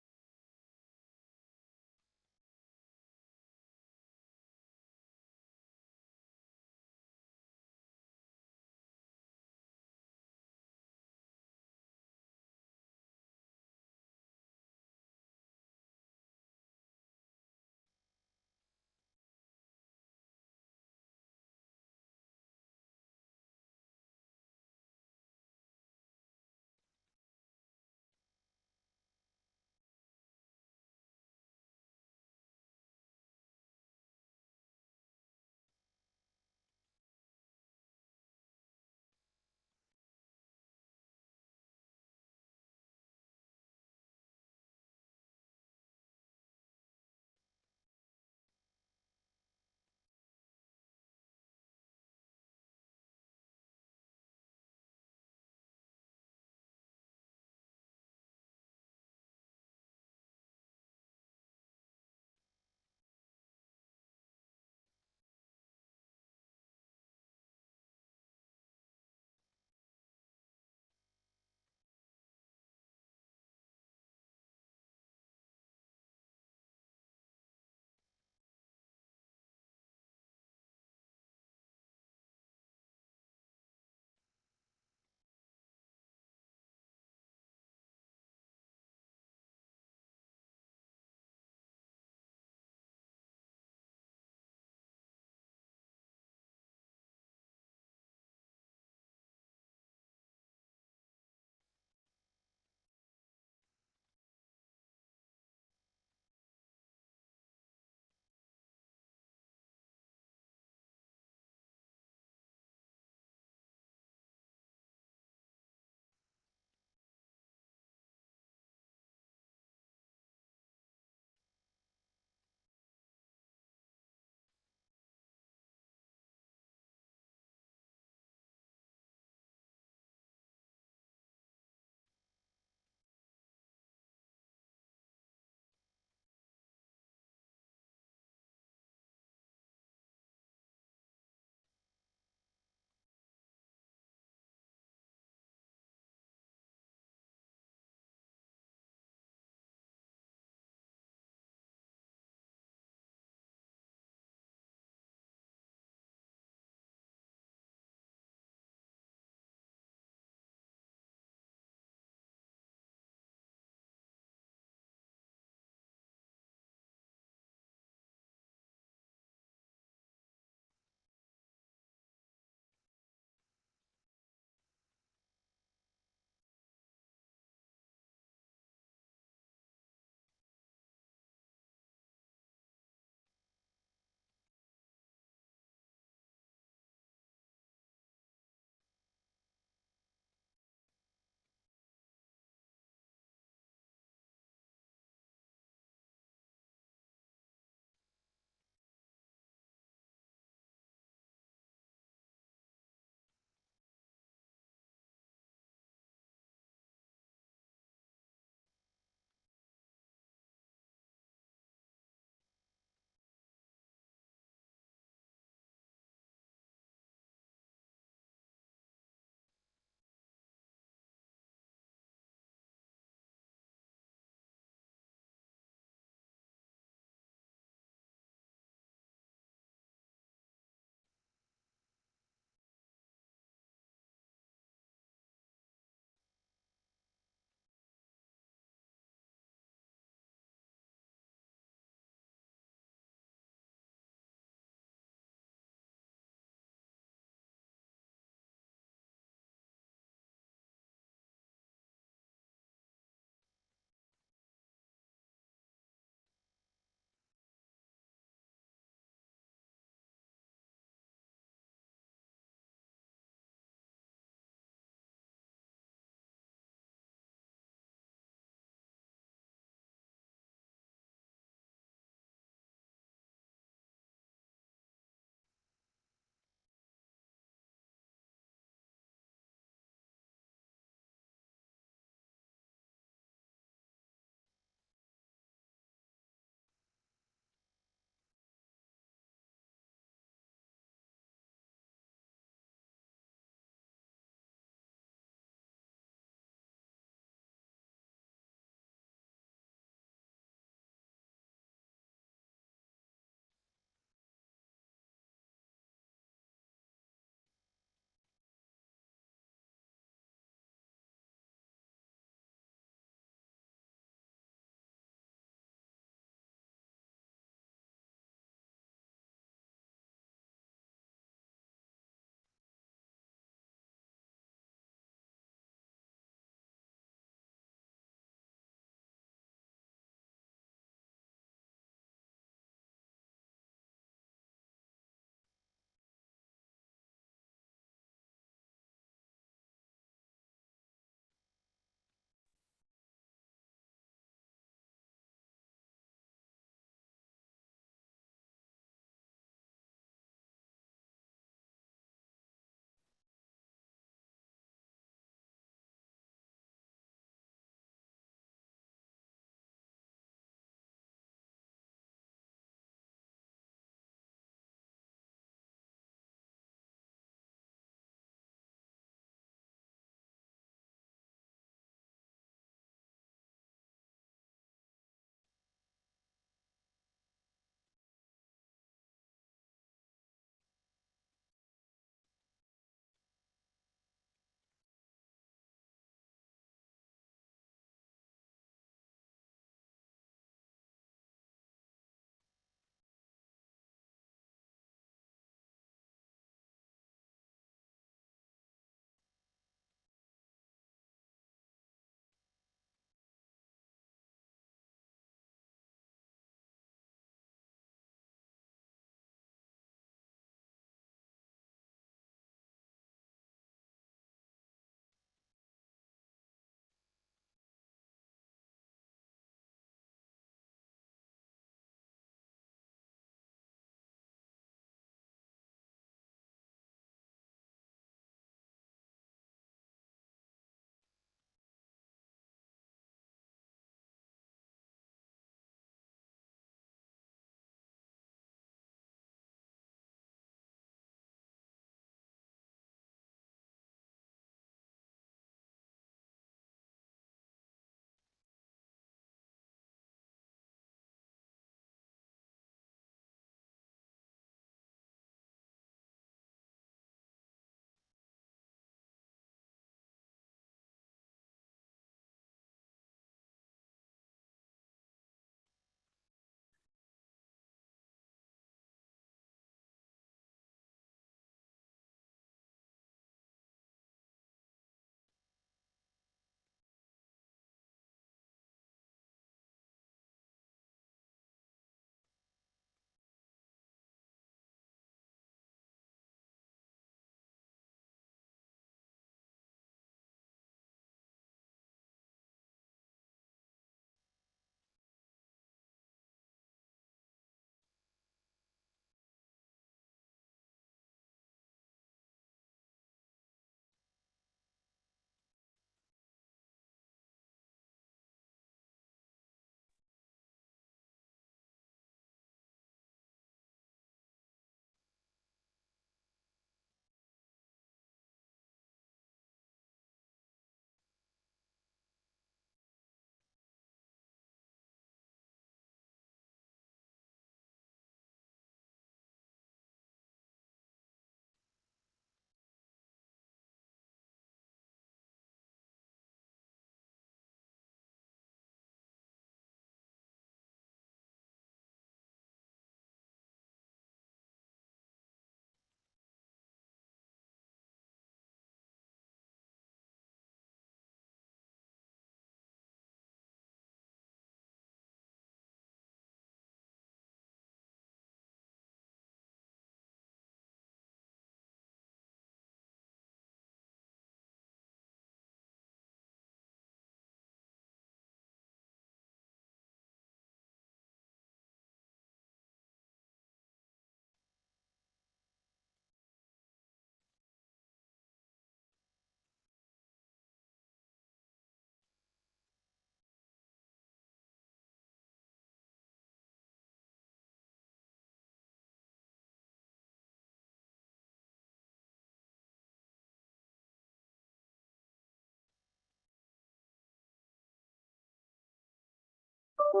I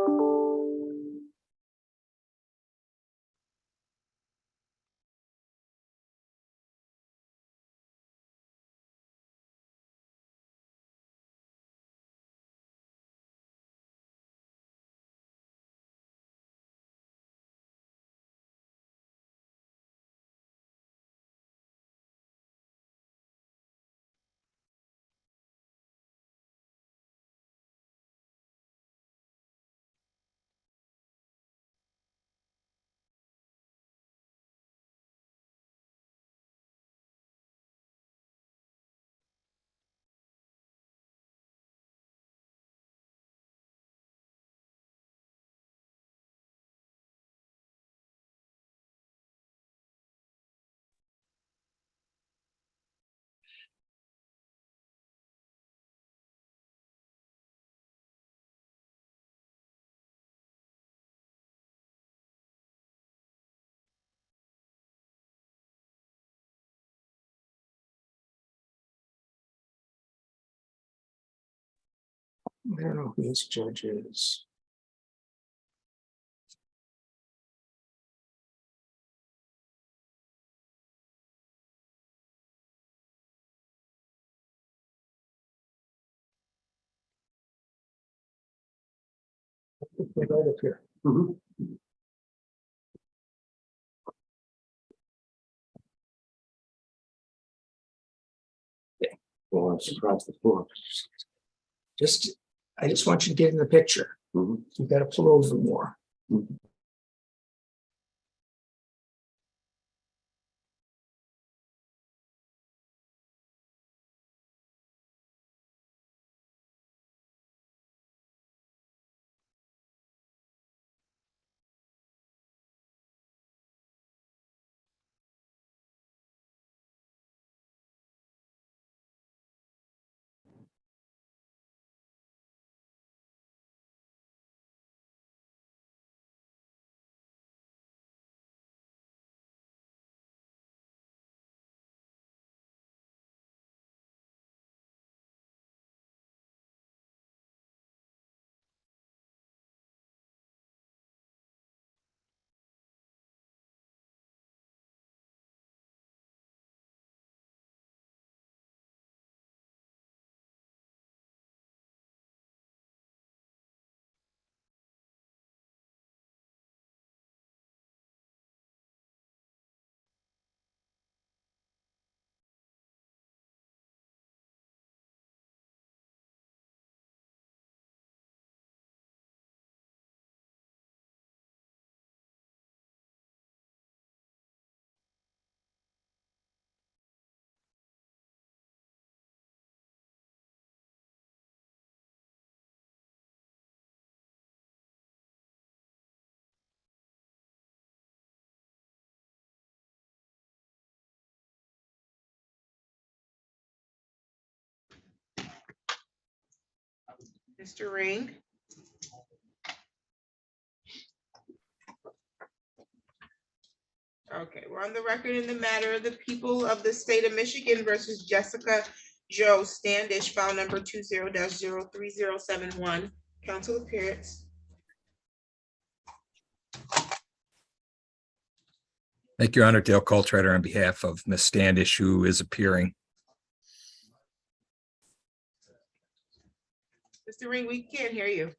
don't know who this judge is. Right up here. Well, I'm surprised the floor. I just want you to get in the picture. You got to pull over more. Mr. Ring. Okay, we're on the record in the matter of the people of the state of Michigan versus Jessica Joe Standish, file number 20-03071. Council appearance. Thank you, Your Honor. Dale Coltrader on behalf of Ms. Standish, who is appearing. Mr. Ring, we can't hear you.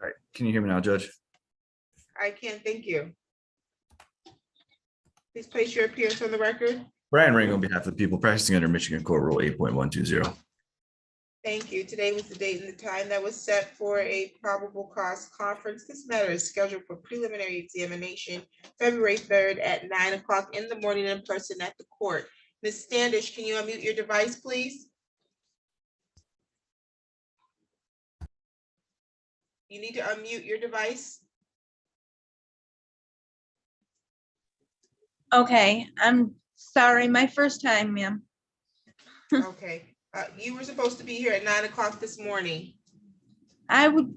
All right, can you hear me now, Judge? I can't, thank you. Please place your appearance on the record. Brian Ring on behalf of the people practicing under Michigan Court Rule 8.120. Thank you. Today was the date and the time that was set for a probable cause conference. This matter is scheduled for preliminary examination February 3rd at 9 o'clock in the morning in person at the court. Ms. Standish, can you unmute your device, please? You need to unmute your device. Okay, I'm sorry, my first time, ma'am. Okay, you were supposed to be here at 9 o'clock this morning.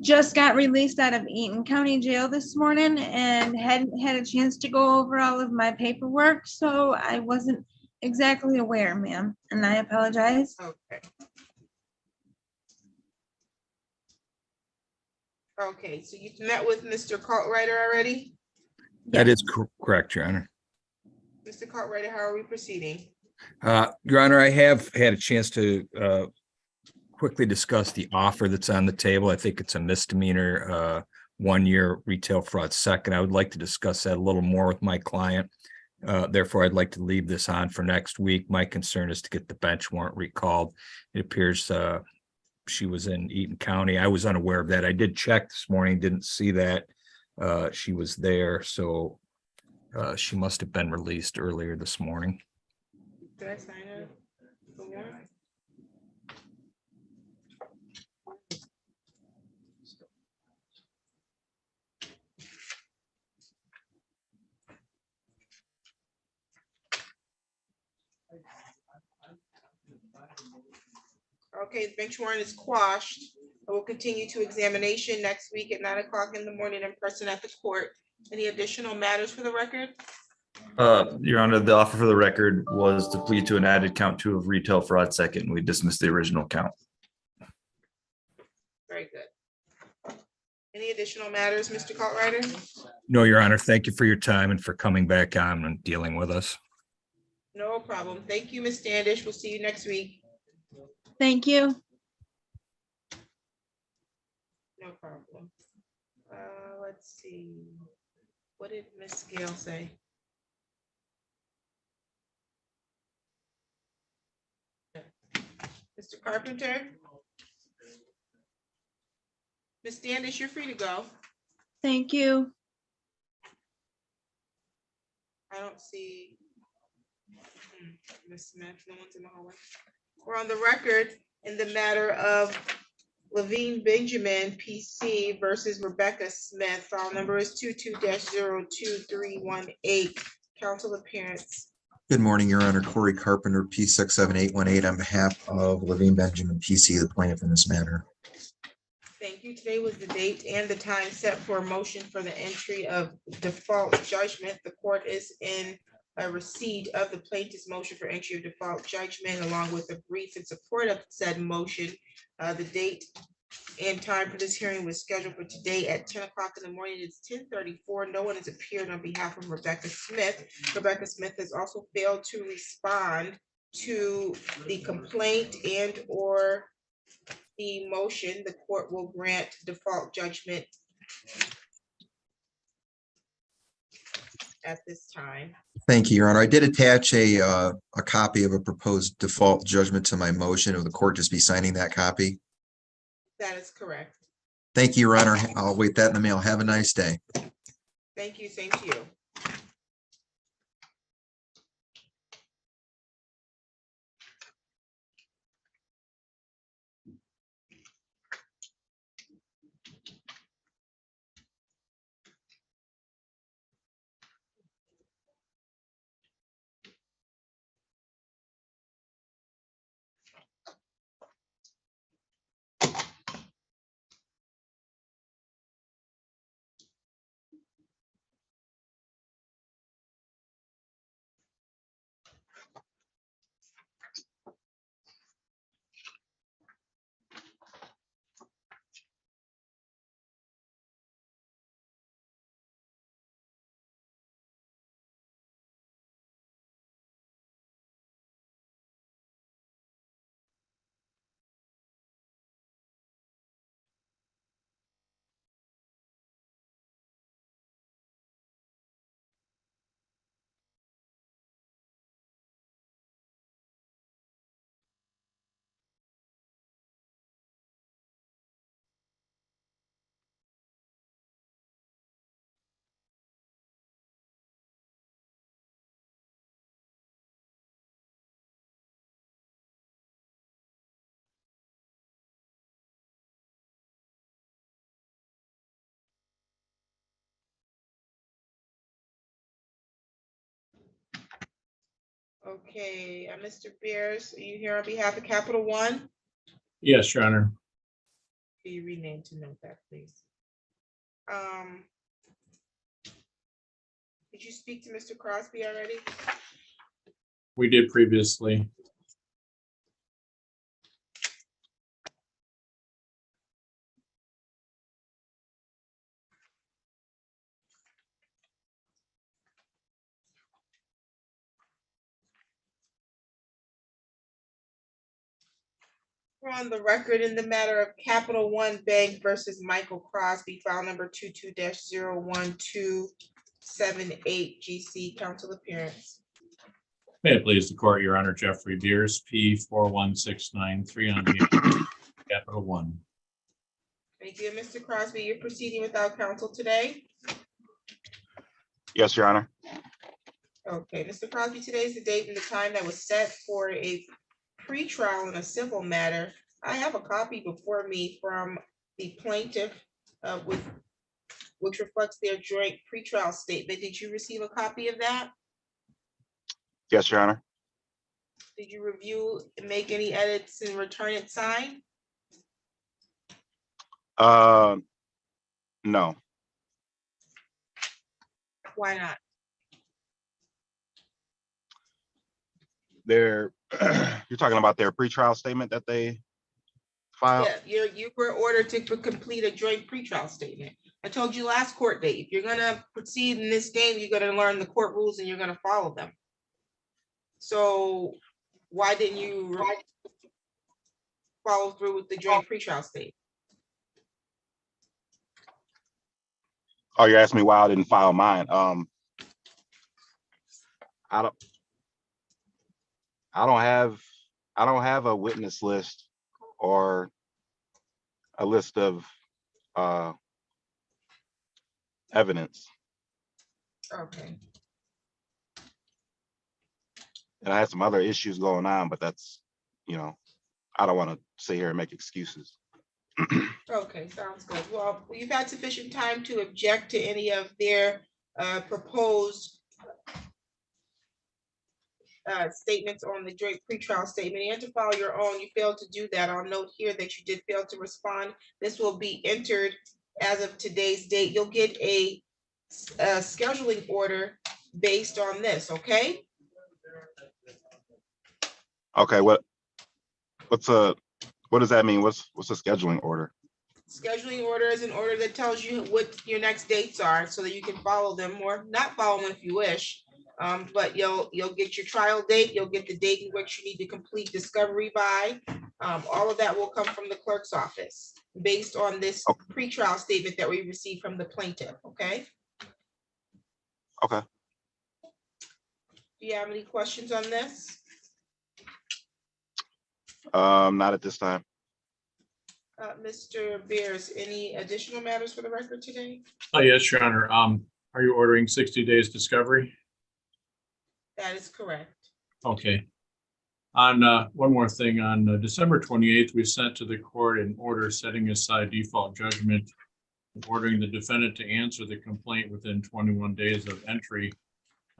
Just got released out of Eaton County Jail this morning and hadn't had a chance to go over all of my paperwork, so I wasn't exactly aware, ma'am, and I apologize. Okay. Okay, so you've met with Mr. Cartwriter already? That is correct, Your Honor. Mr. Cartwriter, how are we proceeding? Your Honor, I have had a chance to quickly discuss the offer that's on the table. I think it's a misdemeanor, 1-year retail fraud second. I would like to discuss that a little more with my client. Therefore, I'd like to leave this on for next week. My concern is to get the bench warrant recalled. It appears she was in Eaton County. I was unaware of that. I did check this morning, didn't see that she was there. So she must have been released earlier this morning. Did I sign up the warrant? Okay, the bench warrant is quashed. I will continue to examination next week at 9 o'clock in the morning in person at the court. Any additional matters for the record? Your Honor, the offer for the record was to plead to an added count 2 of retail fraud second. We dismissed the original count. Very good. Any additional matters, Mr. Cartwriter? No, Your Honor. Thank you for your time and for coming back on and dealing with us. No problem. Thank you, Ms. Standish. We'll see you next week. Thank you. No problem. Let's see. What did Ms. Gale say? Mr. Carpenter? Ms. Standish, you're free to go. Thank you. I don't see Ms. Smith. No one's in the hallway. We're on the record in the matter of Levine Benjamin, PC versus Rebecca Smith. File number is 22-02318. Council appearance. Good morning, Your Honor. Corey Carpenter, P67818, on behalf of Levine Benjamin, PC, the plaintiff in this matter. Thank you. Today was the date and the time set for a motion for the entry of default judgment. The court is in a receipt of the plaintiff's motion for entry of default judgment, along with a brief in support of said motion. The date and time for this hearing was scheduled for today at 10 o'clock in the morning. It's 10:34. No one has appeared on behalf of Rebecca Smith. Rebecca Smith has also failed to respond to the complaint and or the motion. The court will grant default judgment at this time. Thank you, Your Honor. I did attach a copy of a proposed default judgment to my motion. Will the court just be signing that copy? That is correct. Thank you, Your Honor. I'll wait that in the mail. Have a nice day. Thank you. Same to you. Okay, Mr. Beers, are you here on behalf of Capital One? Yes, Your Honor. Can you rename to note that, please? Did you speak to Mr. Crosby already? We did previously. We're on the record in the matter of Capital One Bank versus Michael Crosby, file number 22-01278 GC, council appearance. May it please the court, Your Honor, Jeffrey Beers, P 41693 on behalf of Capital One. Thank you. Mr. Crosby, you're proceeding without counsel today? Yes, Your Honor. Okay, Mr. Crosby, today is the date and the time that was set for a pretrial in a civil matter. I have a copy before me from the plaintiff which reflects their joint pretrial statement. Did you receive a copy of that? Yes, Your Honor. Did you review and make any edits and return it signed? No. Why not? You're talking about their pretrial statement that they filed? Yeah, you were ordered to complete a joint pretrial statement. I told you last court date, if you're gonna proceed in this game, you're gonna learn the court rules and you're gonna follow them. So why didn't you follow through with the joint pretrial statement? Oh, you're asking me why I didn't file mine. I don't have a witness list or a list of evidence. Okay. And I had some other issues going on, but that's, I don't want to sit here and make excuses. Okay, sounds good. Well, you've had sufficient time to object to any of their proposed statements on the joint pretrial statement and to file your own. You failed to do that. I'll note here that you did fail to respond. This will be entered as of today's date. You'll get a scheduling order based on this, okay? Okay, what does that mean? What's a scheduling order? Scheduling order is an order that tells you what your next dates are so that you can follow them or not follow them if you wish. But you'll get your trial date, you'll get the date in which you need to complete discovery by. All of that will come from the clerk's office based on this pretrial statement that we received from the plaintiff, okay? Okay. Do you have any questions on this? Not at this time. Mr. Beers, any additional matters for the record today? Oh, yes, Your Honor. Are you ordering 60 days discovery? That is correct. Okay. On one more thing, on December 28th, we sent to the court an order setting aside default judgment, ordering the defendant to answer the complaint within 21 days of entry.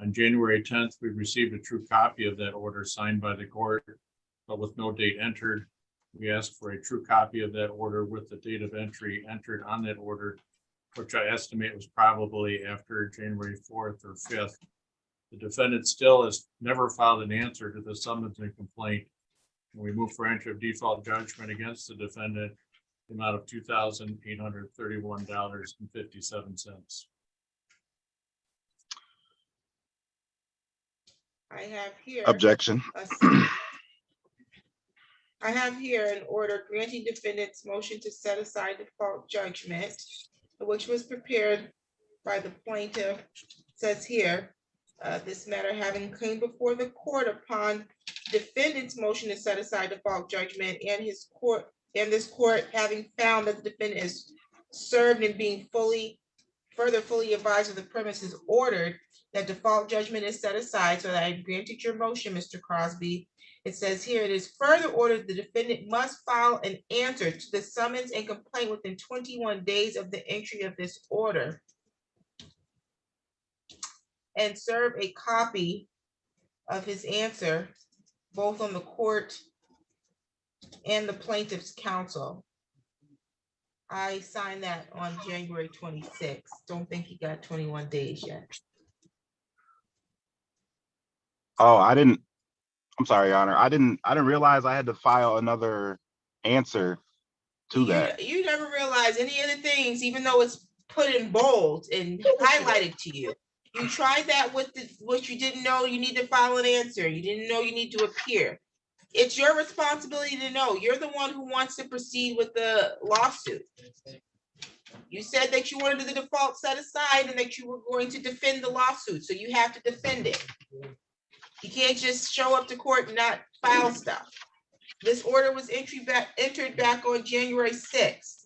On January 10th, we received a true copy of that order signed by the court, but with no date entered. We asked for a true copy of that order with the date of entry entered on that order, which I estimate was probably after January 4th or 5th. The defendant still has never filed an answer to the summons and complaint. And we move for entry of default judgment against the defendant, the amount of $2,831.57. I have here. Objection. I have here an order granting defendant's motion to set aside default judgment, which was prepared by the plaintiff. It says here, this matter having come before the court upon defendant's motion to set aside default judgment and this court having found that the defendant is served and being fully advised of the premises ordered that default judgment is set aside, so that I granted your motion, Mr. Crosby. It says here, it is further ordered the defendant must file an answer to the summons and complaint within 21 days of the entry of this order and serve a copy of his answer, both on the court and the plaintiff's counsel. I signed that on January 26th. Don't think he got 21 days yet. Oh, I'm sorry, Your Honor. I didn't realize I had to file another answer to that. You never realize any of the things, even though it's put in bold and highlighted to you. You tried that with what you didn't know you need to file an answer. You didn't know you need to appear. It's your responsibility to know. You're the one who wants to proceed with the lawsuit. You said that you wanted the default set aside and that you were going to defend the lawsuit, so you have to defend it. You can't just show up to court and not file stuff. This order was entered back on January 6th.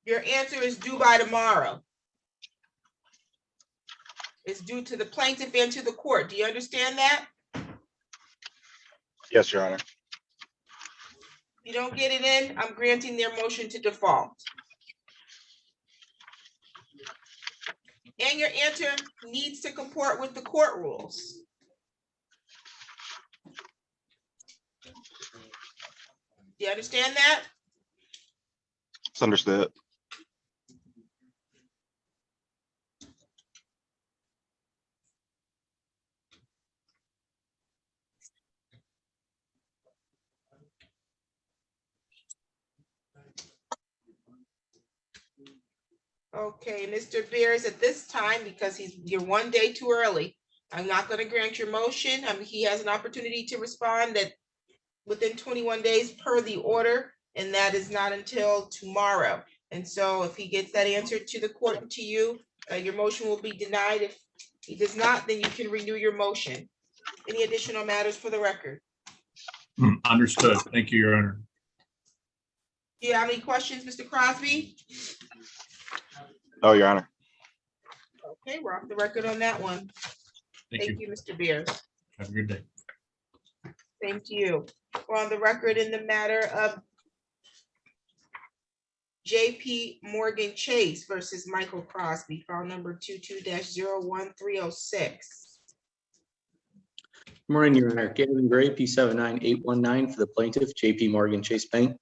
Your answer is due by tomorrow. It's due to the plaintiff and to the court. Do you understand that? Yes, Your Honor. If you don't get it in, I'm granting their motion to default. And your answer needs to comport with the court rules. Do you understand that? It's understood. Okay, Mr. Beers, at this time, because you're one day too early, I'm not going to grant your motion. He has an opportunity to respond that within 21 days per the order, and that is not until tomorrow. And so if he gets that answer to the court and to you, your motion will be denied. If he does not, then you can renew your motion. Any additional matters for the record? Understood. Thank you, Your Honor. Do you have any questions, Mr. Crosby? No, Your Honor. Okay, we're off the record on that one. Thank you, Mr. Beers. Have a good day. Same to you. We're on the record in the matter of JP Morgan Chase versus Michael Crosby, file number 22-01306. Morning, Your Honor. Gavin Gray, P79819 for the plaintiff, JP Morgan Chase Bank.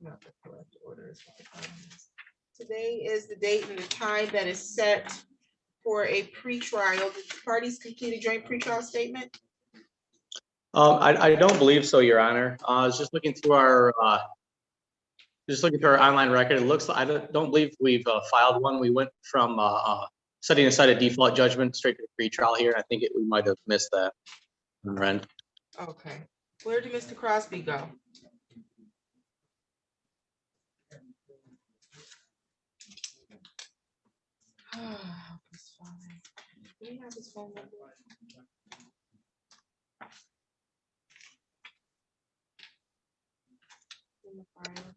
Not the correct order. Today is the date and the time that is set for a pretrial. Did the parties complete a joint pretrial statement? I don't believe so, Your Honor. I was just looking through our online record. It looks, I don't believe we've filed one. We went from setting aside a default judgment straight to the pretrial here. I think we might have missed that on our end. Okay. Where did Mr. Crosby go? Do you have his phone number? In the file.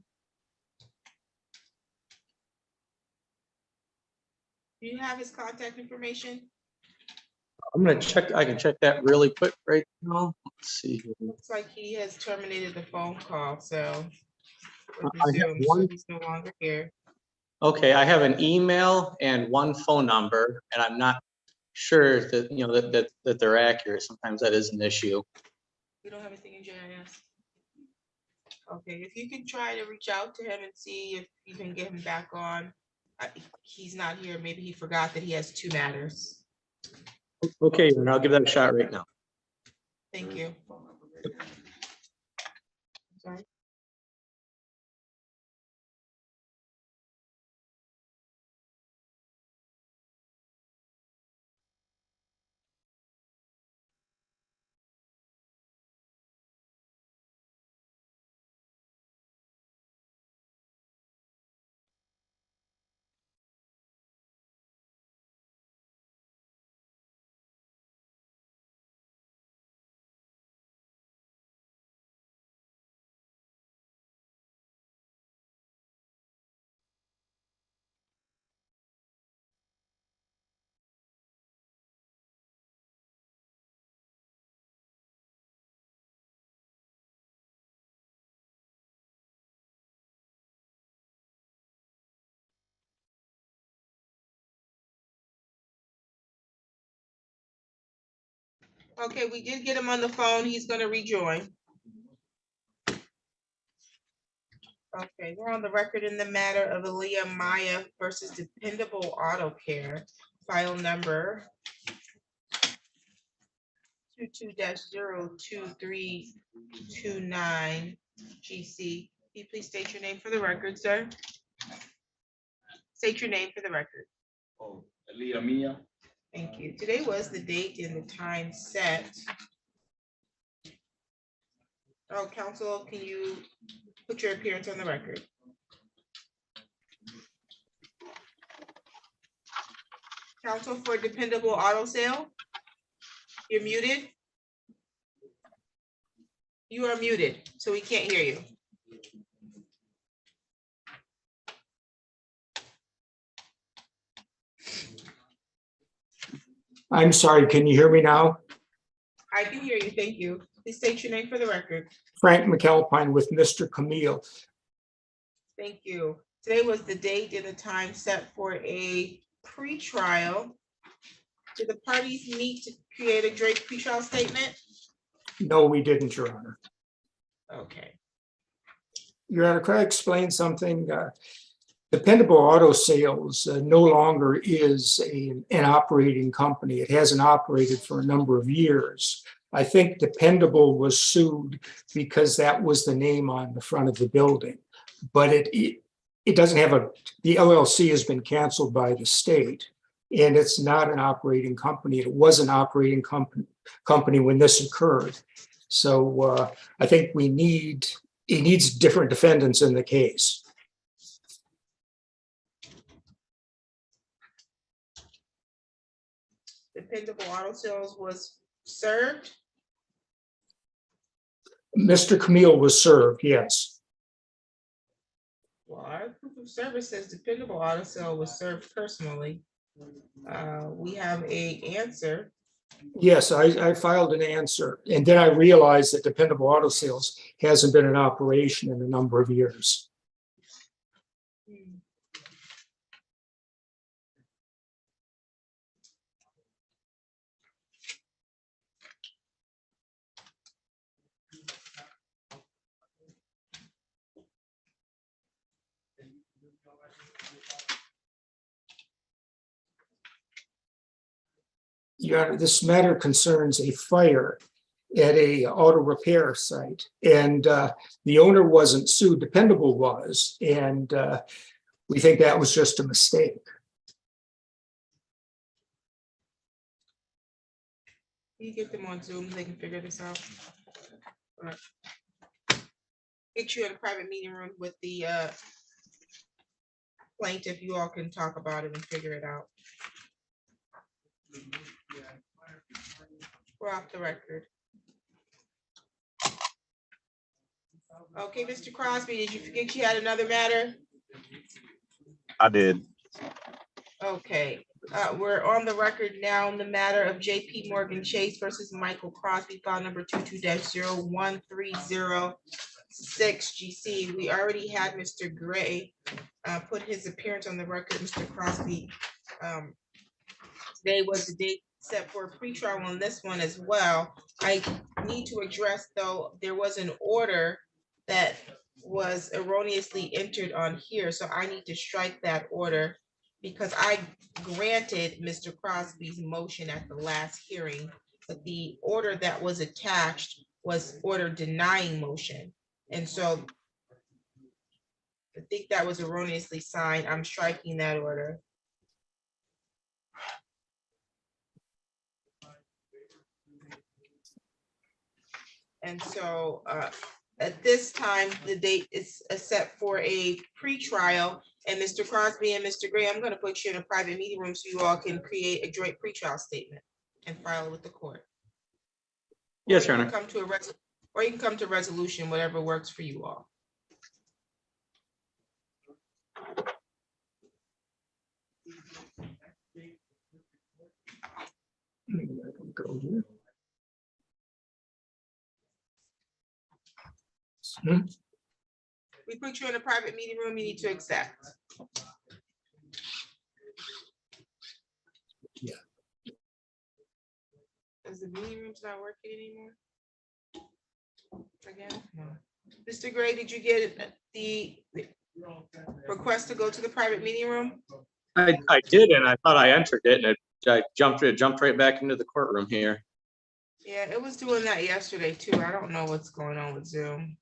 Do you have his contact information? I'm gonna check, I can check that really quick right now. Let's see. Looks like he has terminated the phone call, so I have one. he's no longer here. Okay, I have an email and one phone number, and I'm not sure that, you know, that they're accurate. Sometimes that is an issue. We don't have anything in JIS. Okay, if you can try to reach out to him and see if you can get him back on. He's not here. Maybe he forgot that he has two matters. Okay, and I'll give that a shot right now. Thank you. Sorry. Okay, we did get him on the phone. He's gonna rejoin. Okay, we're on the record in the matter of Aaliyah Maya versus Dependable Auto Care, file number 22-02329 GC. Can you please state your name for the record, sir? State your name for the record. Oh, Elia Mia. Thank you. Today was the date and the time set. Oh, counsel, can you put your appearance on the record? Counsel for Dependable Auto Sale? You're muted? You are muted, so we can't hear you. I'm sorry, can you hear me now? I can hear you, thank you. Please state your name for the record. Frank McAlpine with Mr. Camille. Thank you. Today was the date and the time set for a pre-trial. Did the parties meet to create a joint pre-trial statement? No, we didn't, Your Honor. Okay. Your Honor, could I explain something? Dependable Auto Sales no longer is an operating company. It hasn't operated for a number of years. I think Dependable was sued because that was the name on the front of the building. But it doesn't have the LLC has been canceled by the state, and it's not an operating company. It was an operating company when this occurred. So I think it needs different defendants in the case. Dependable Auto Sales was served? Mr. Camille was served, yes. Well, our proof of service says Dependable Auto Sale was served personally. We have an answer. Yes, I filed an answer, and then I realized that Dependable Auto Sales hasn't been in operation in a number of years. Your Honor, this matter concerns a fire at a auto repair site, and the owner wasn't sued. Dependable was, and we think that was just a mistake. Can you get them on Zoom so they can figure this out? All right. Get you in a private meeting room with the plaintiff. You all can talk about it and figure it out. We're off the record. Okay, Mr. Crosby, did you forget you had another matter? I did. Okay, we're on the record now in the matter of JP Morgan Chase versus Michael Crosby, file number 22-01306 GC. We already had Mr. Gray put his appearance on the record. Mr. Crosby, today was the date set for a pretrial on this one as well. I need to address, though, there was an order that was erroneously entered on here, so I need to strike that order because I granted Mr. Crosby's motion at the last hearing, but the order that was attached was order denying motion. And so I think that was erroneously signed. I'm striking that order. And so at this time, the date is set for a pretrial. And Mr. Crosby and Mr. Gray, I'm going to put you in a private meeting room so you all can create a joint pretrial statement and file it with the court. Yes, Your Honor. Or you can come to a resolution, whatever works for you all. Go here. We put you in a private meeting room, you need to accept. Yeah. Does the meeting room's not working anymore? Again? No. Mr. Gray, did you get the request to go to the private meeting room? I did, and I thought I entered it, and I jumped right back into the courtroom here. Yeah, it was doing that yesterday too. I don't know what's going on with Zoom.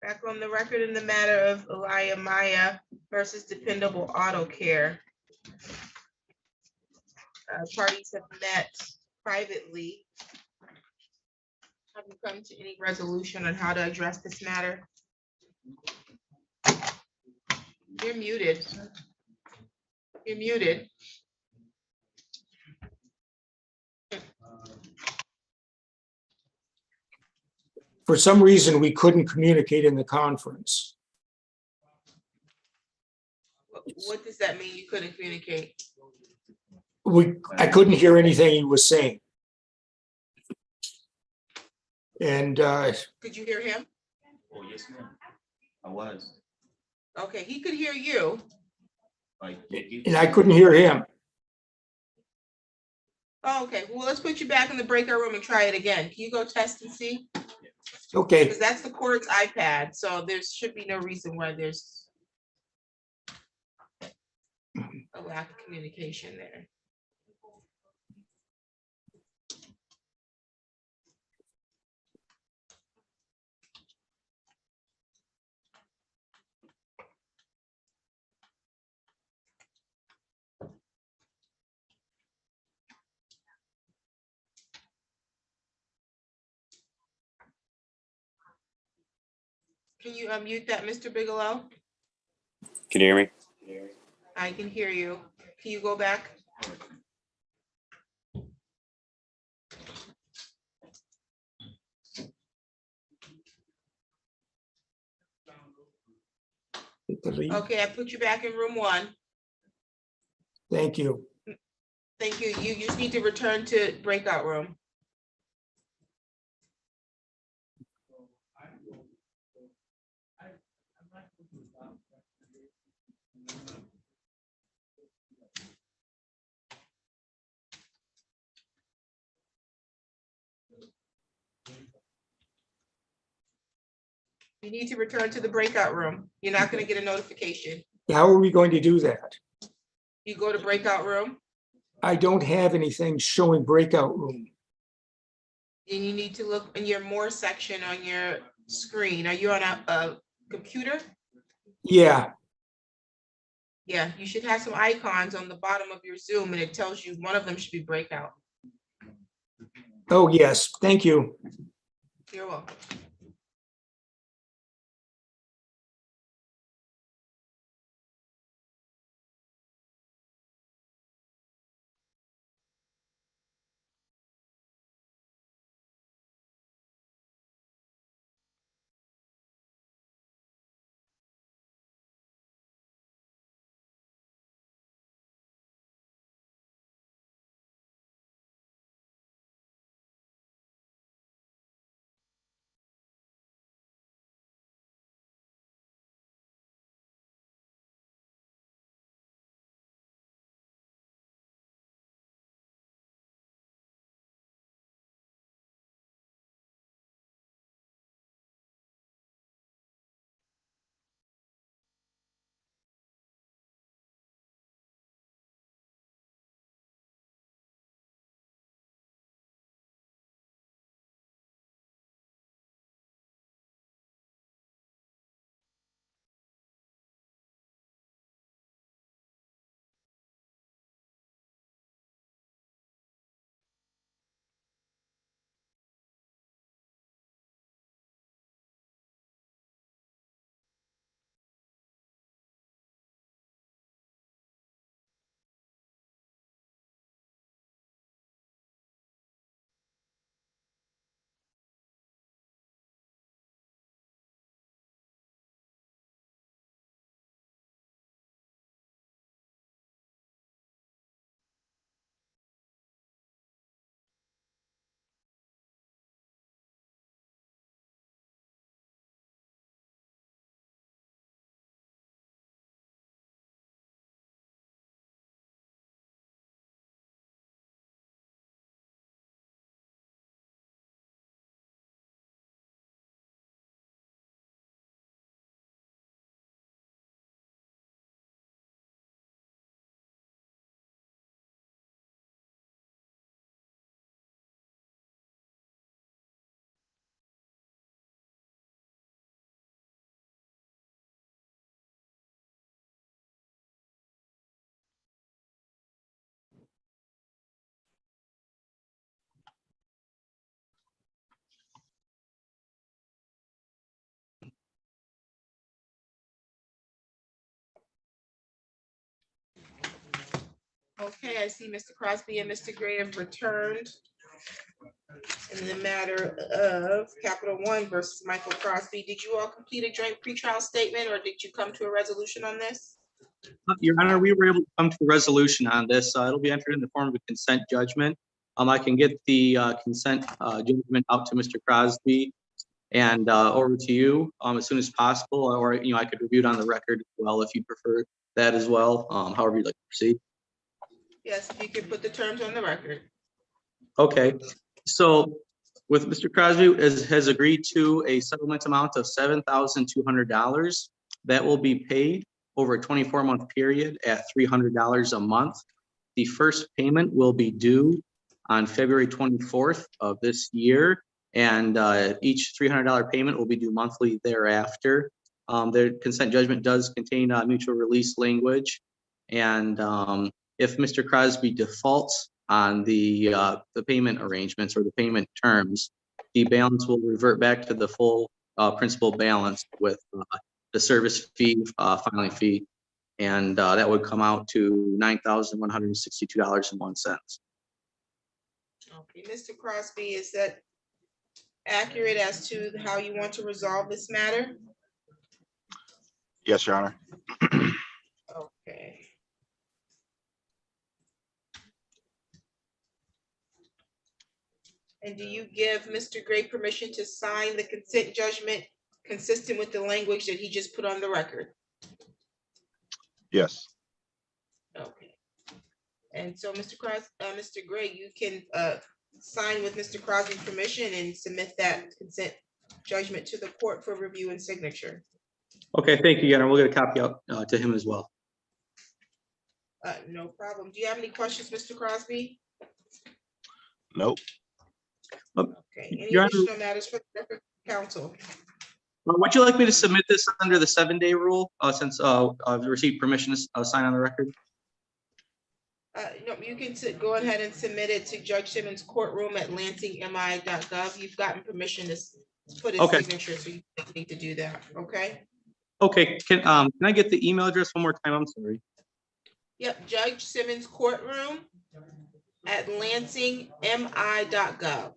Back on the record in the matter of Elia Maya versus Dependable Auto Care. Parties have met privately. Have you come to any resolution on how to address this matter? You're muted. You're muted. For some reason, we couldn't communicate in the conference. What does that mean? You couldn't communicate? I couldn't hear anything he was saying. And Could you hear him? Oh, yes, ma'am. I was. Okay, he could hear you. and I couldn't hear him. Oh, okay, well, let's put you back in the breakout room and try it again. Can you go test and see? Okay. Because that's the court's iPad, so there should be no reason why there's a lack of communication there. Can you unmute that, Mr. Bigelow? Can you hear me? I can hear you. Can you go back? Okay, I put you back in room 1. Thank you. Thank you. You just need to return to breakout room. You need to return to the breakout room. You're not going to get a notification. How are we going to do that? You go to breakout room, I don't have anything showing breakout room. and you need to look in your more section on your screen. Are you on a computer? Yeah. Yeah, you should have some icons on the bottom of your Zoom, and it tells you one of them should be breakout. Oh, yes. Thank you. You're welcome. Okay, I see Mr. Crosby and Mr. Gray have returned in the matter of Capital One versus Michael Crosby. Did you all complete a joint pretrial statement or did you come to a resolution on this? Your Honor, we were able to come to a resolution on this. It'll be entered in the form of a consent judgment. I can get the consent judgment out to Mr. Crosby and over to you as soon as possible, or I could review it on the record as well if you prefer that as well. However you'd like to proceed. Yes, if you could put the terms on the record. Okay, so with Mr. Crosby has agreed to a settlement amount of $7,200 that will be paid over a 24-month period at $300 a month. The first payment will be due on February 24th of this year, and each $300 payment will be due monthly thereafter. The consent judgment does contain mutual release language, and if Mr. Crosby defaults on the payment arrangements or the payment terms, the balance will revert back to the full principal balance with the service fee, filing fee, and that would come out to $9,162.01. Okay, Mr. Crosby, is that accurate as to how you want to resolve this matter? Yes, Your Honor. Okay. And do you give Mr. Gray permission to sign the consent judgment consistent with the language that he just put on the record? Yes. Okay. And so, Mr. Gray, you can sign with Mr. Crosby's permission and submit that consent judgment to the court for review and signature. Okay, thank you, Your Honor. We'll get a copy out to him as well. No problem. Do you have any questions, Mr. Crosby? Nope. Okay. Any Your Honor, additional matters for the record, counsel? would you like me to submit this under the 7-day rule since I've received permission to sign on the record? No, you can go ahead and submit it to Judge Simmons' courtroom at lansingmi.gov. You've gotten permission to put his signature, so you don't need to do that, okay? Okay, can I get the email address one more time? I'm sorry. Yep, Judge Simmons' courtroom at lansingmi.gov.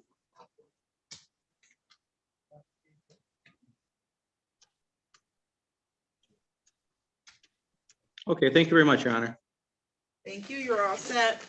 Okay, thank you very much, Your Honor. Thank you, you're all set.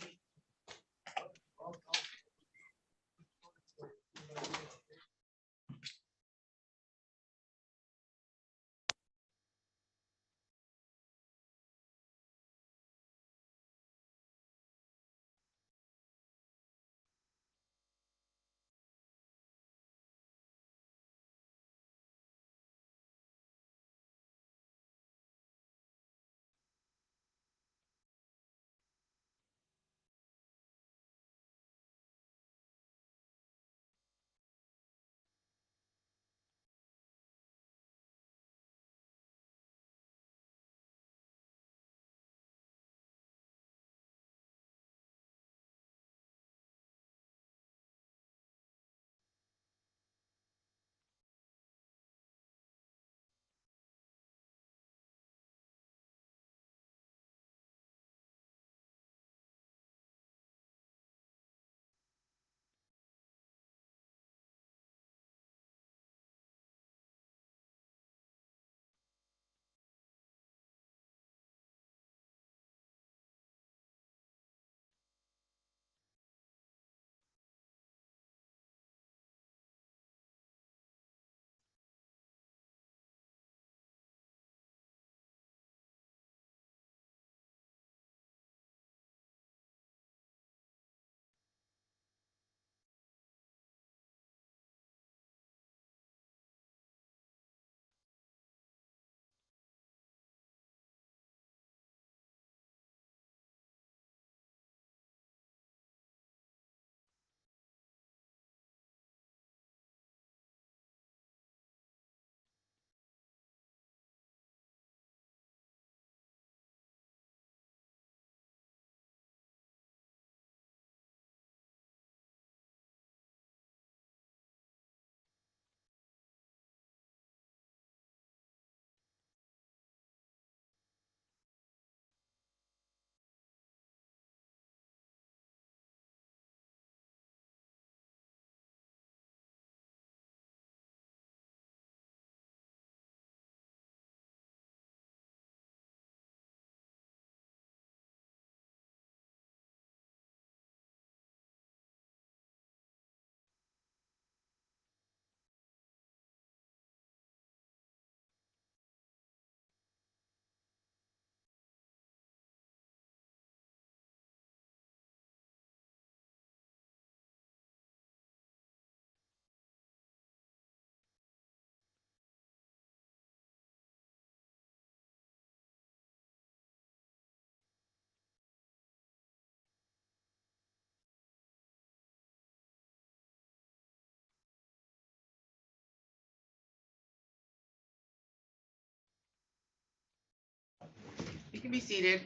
can be seated.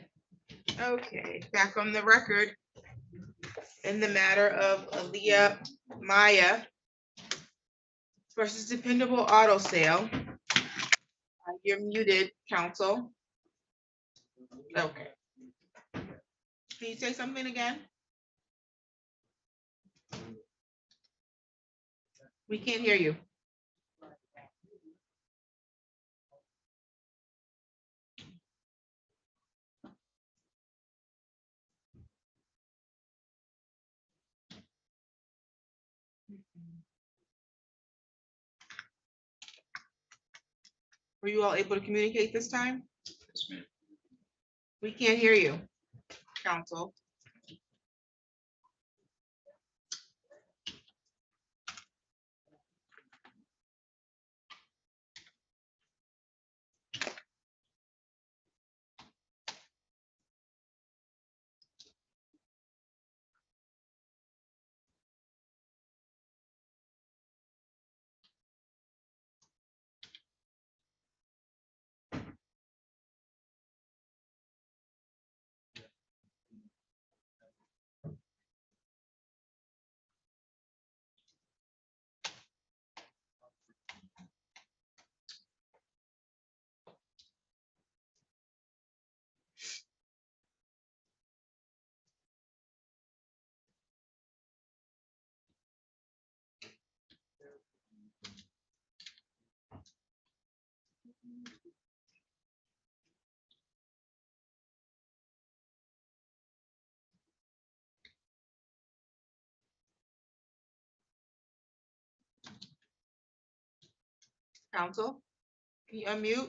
Okay, back on the record. In the matter of Aaliyah Maya versus Dependable Auto Sale. You're muted, counsel. Okay. Can you say something again? We can't hear you. Were you all able to communicate this time? Yes, ma'am. We can't hear you, counsel. Counsel, can you unmute?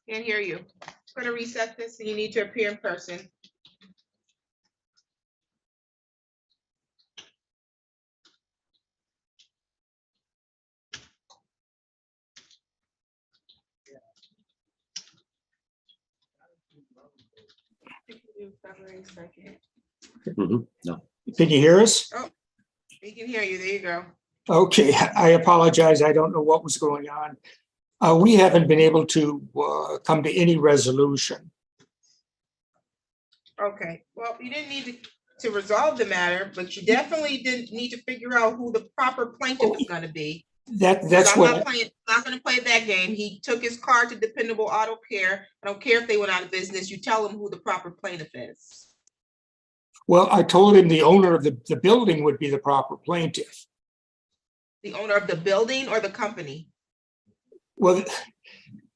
Can't hear you. I'm gonna reset this and you need to appear in person. February 2nd. No. Can you hear us? Oh, we can hear you. There you go. Okay, I apologize. I don't know what was going on. We haven't been able to come to any resolution. Okay, well, you didn't need to resolve the matter, but you definitely didn't need to figure out who the proper plaintiff is gonna be. That's I'm what, not gonna play that game. He took his car to Dependable Auto Care. I don't care if they went out of business. You tell him who the proper plaintiff is. well, I told him the owner of the building would be the proper plaintiff. The owner of the building or the company? Well,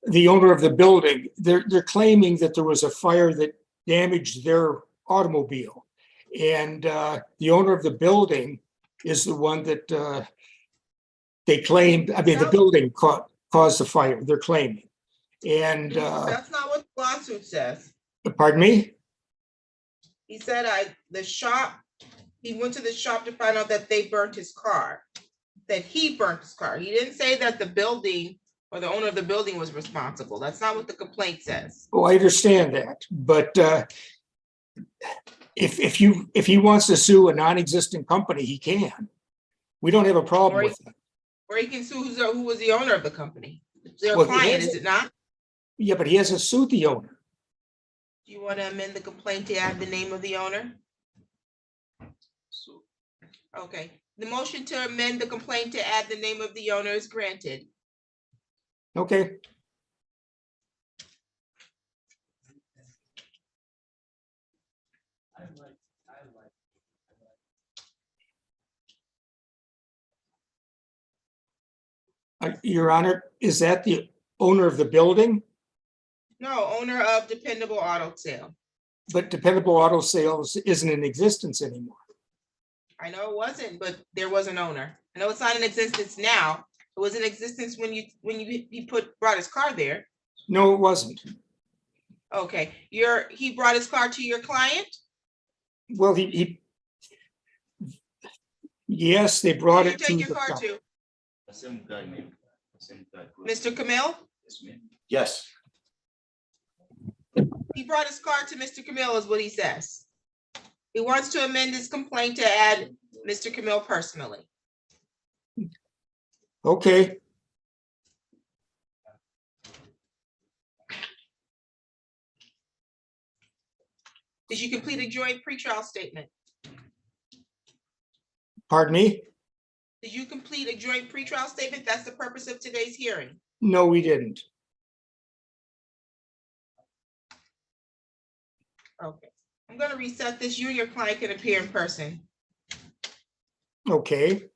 the owner of the building, they're claiming that there was a fire that damaged their automobile. And the owner of the building is the one that they claimed, I mean, the building caused the fire, they're claiming. And That's not what the lawsuit says. pardon me? He said he went to the shop to find out that they burnt his car, that he burnt his car. He didn't say that the building or the owner of the building was responsible. That's not what the complaint says. Oh, I understand that, but if he wants to sue a non-existent company, he can. We don't have a problem with that. Or he can sue who was the owner of the company. Their Well, client, is it not? Yeah, but he hasn't sued the owner. Do you want to amend the complaint to add the name of the owner? Okay, the motion to amend the complaint to add the name of the owner is granted. Okay. Your Honor, is that the owner of the building? No, owner of Dependable Auto Sale. But Dependable Auto Sales isn't in existence anymore. I know it wasn't, but there was an owner. I know it's not in existence now. It was in existence when he brought his car there. No, it wasn't. Okay, he brought his car to your client? Well, yes, they brought Who it did to you take your the car shop. to? Mr. Camille? Yes. He brought his card to Mr. Camille is what he says. He wants to amend his complaint to add Mr. Camille personally. Okay. Did you complete a joint pretrial statement? Pardon me? Did you complete a joint pretrial statement? That's the purpose of today's hearing. No, we didn't. Okay, I'm gonna reset this. You and your client can appear in person, Okay.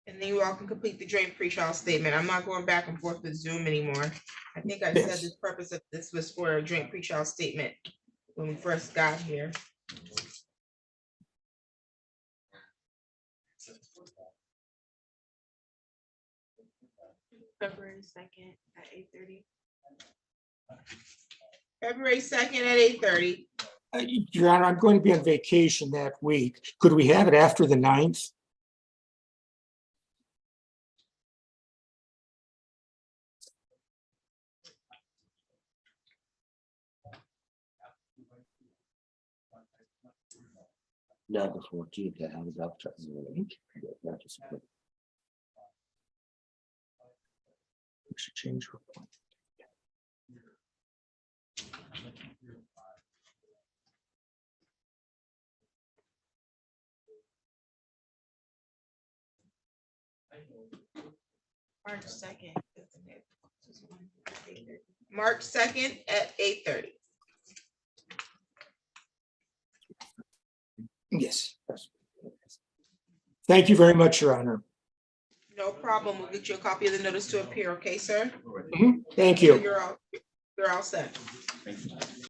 and then you all can complete the joint pretrial statement. I'm not going back and forth with Zoom anymore. I think I said Yes. the purpose of this was for a joint pretrial statement when we first got here. February 2nd at 8:30. February 2nd at 8:30. Your Honor, I'm going to be on vacation that week. Could we have it after the 9th? Not the 14th, I was up. We should change her point. March 2nd. March 2nd at 8:30. Yes. Thank you very much, Your Honor. No problem. We'll get you a copy of the notice to appear, okay, sir? Thank you. You're all set.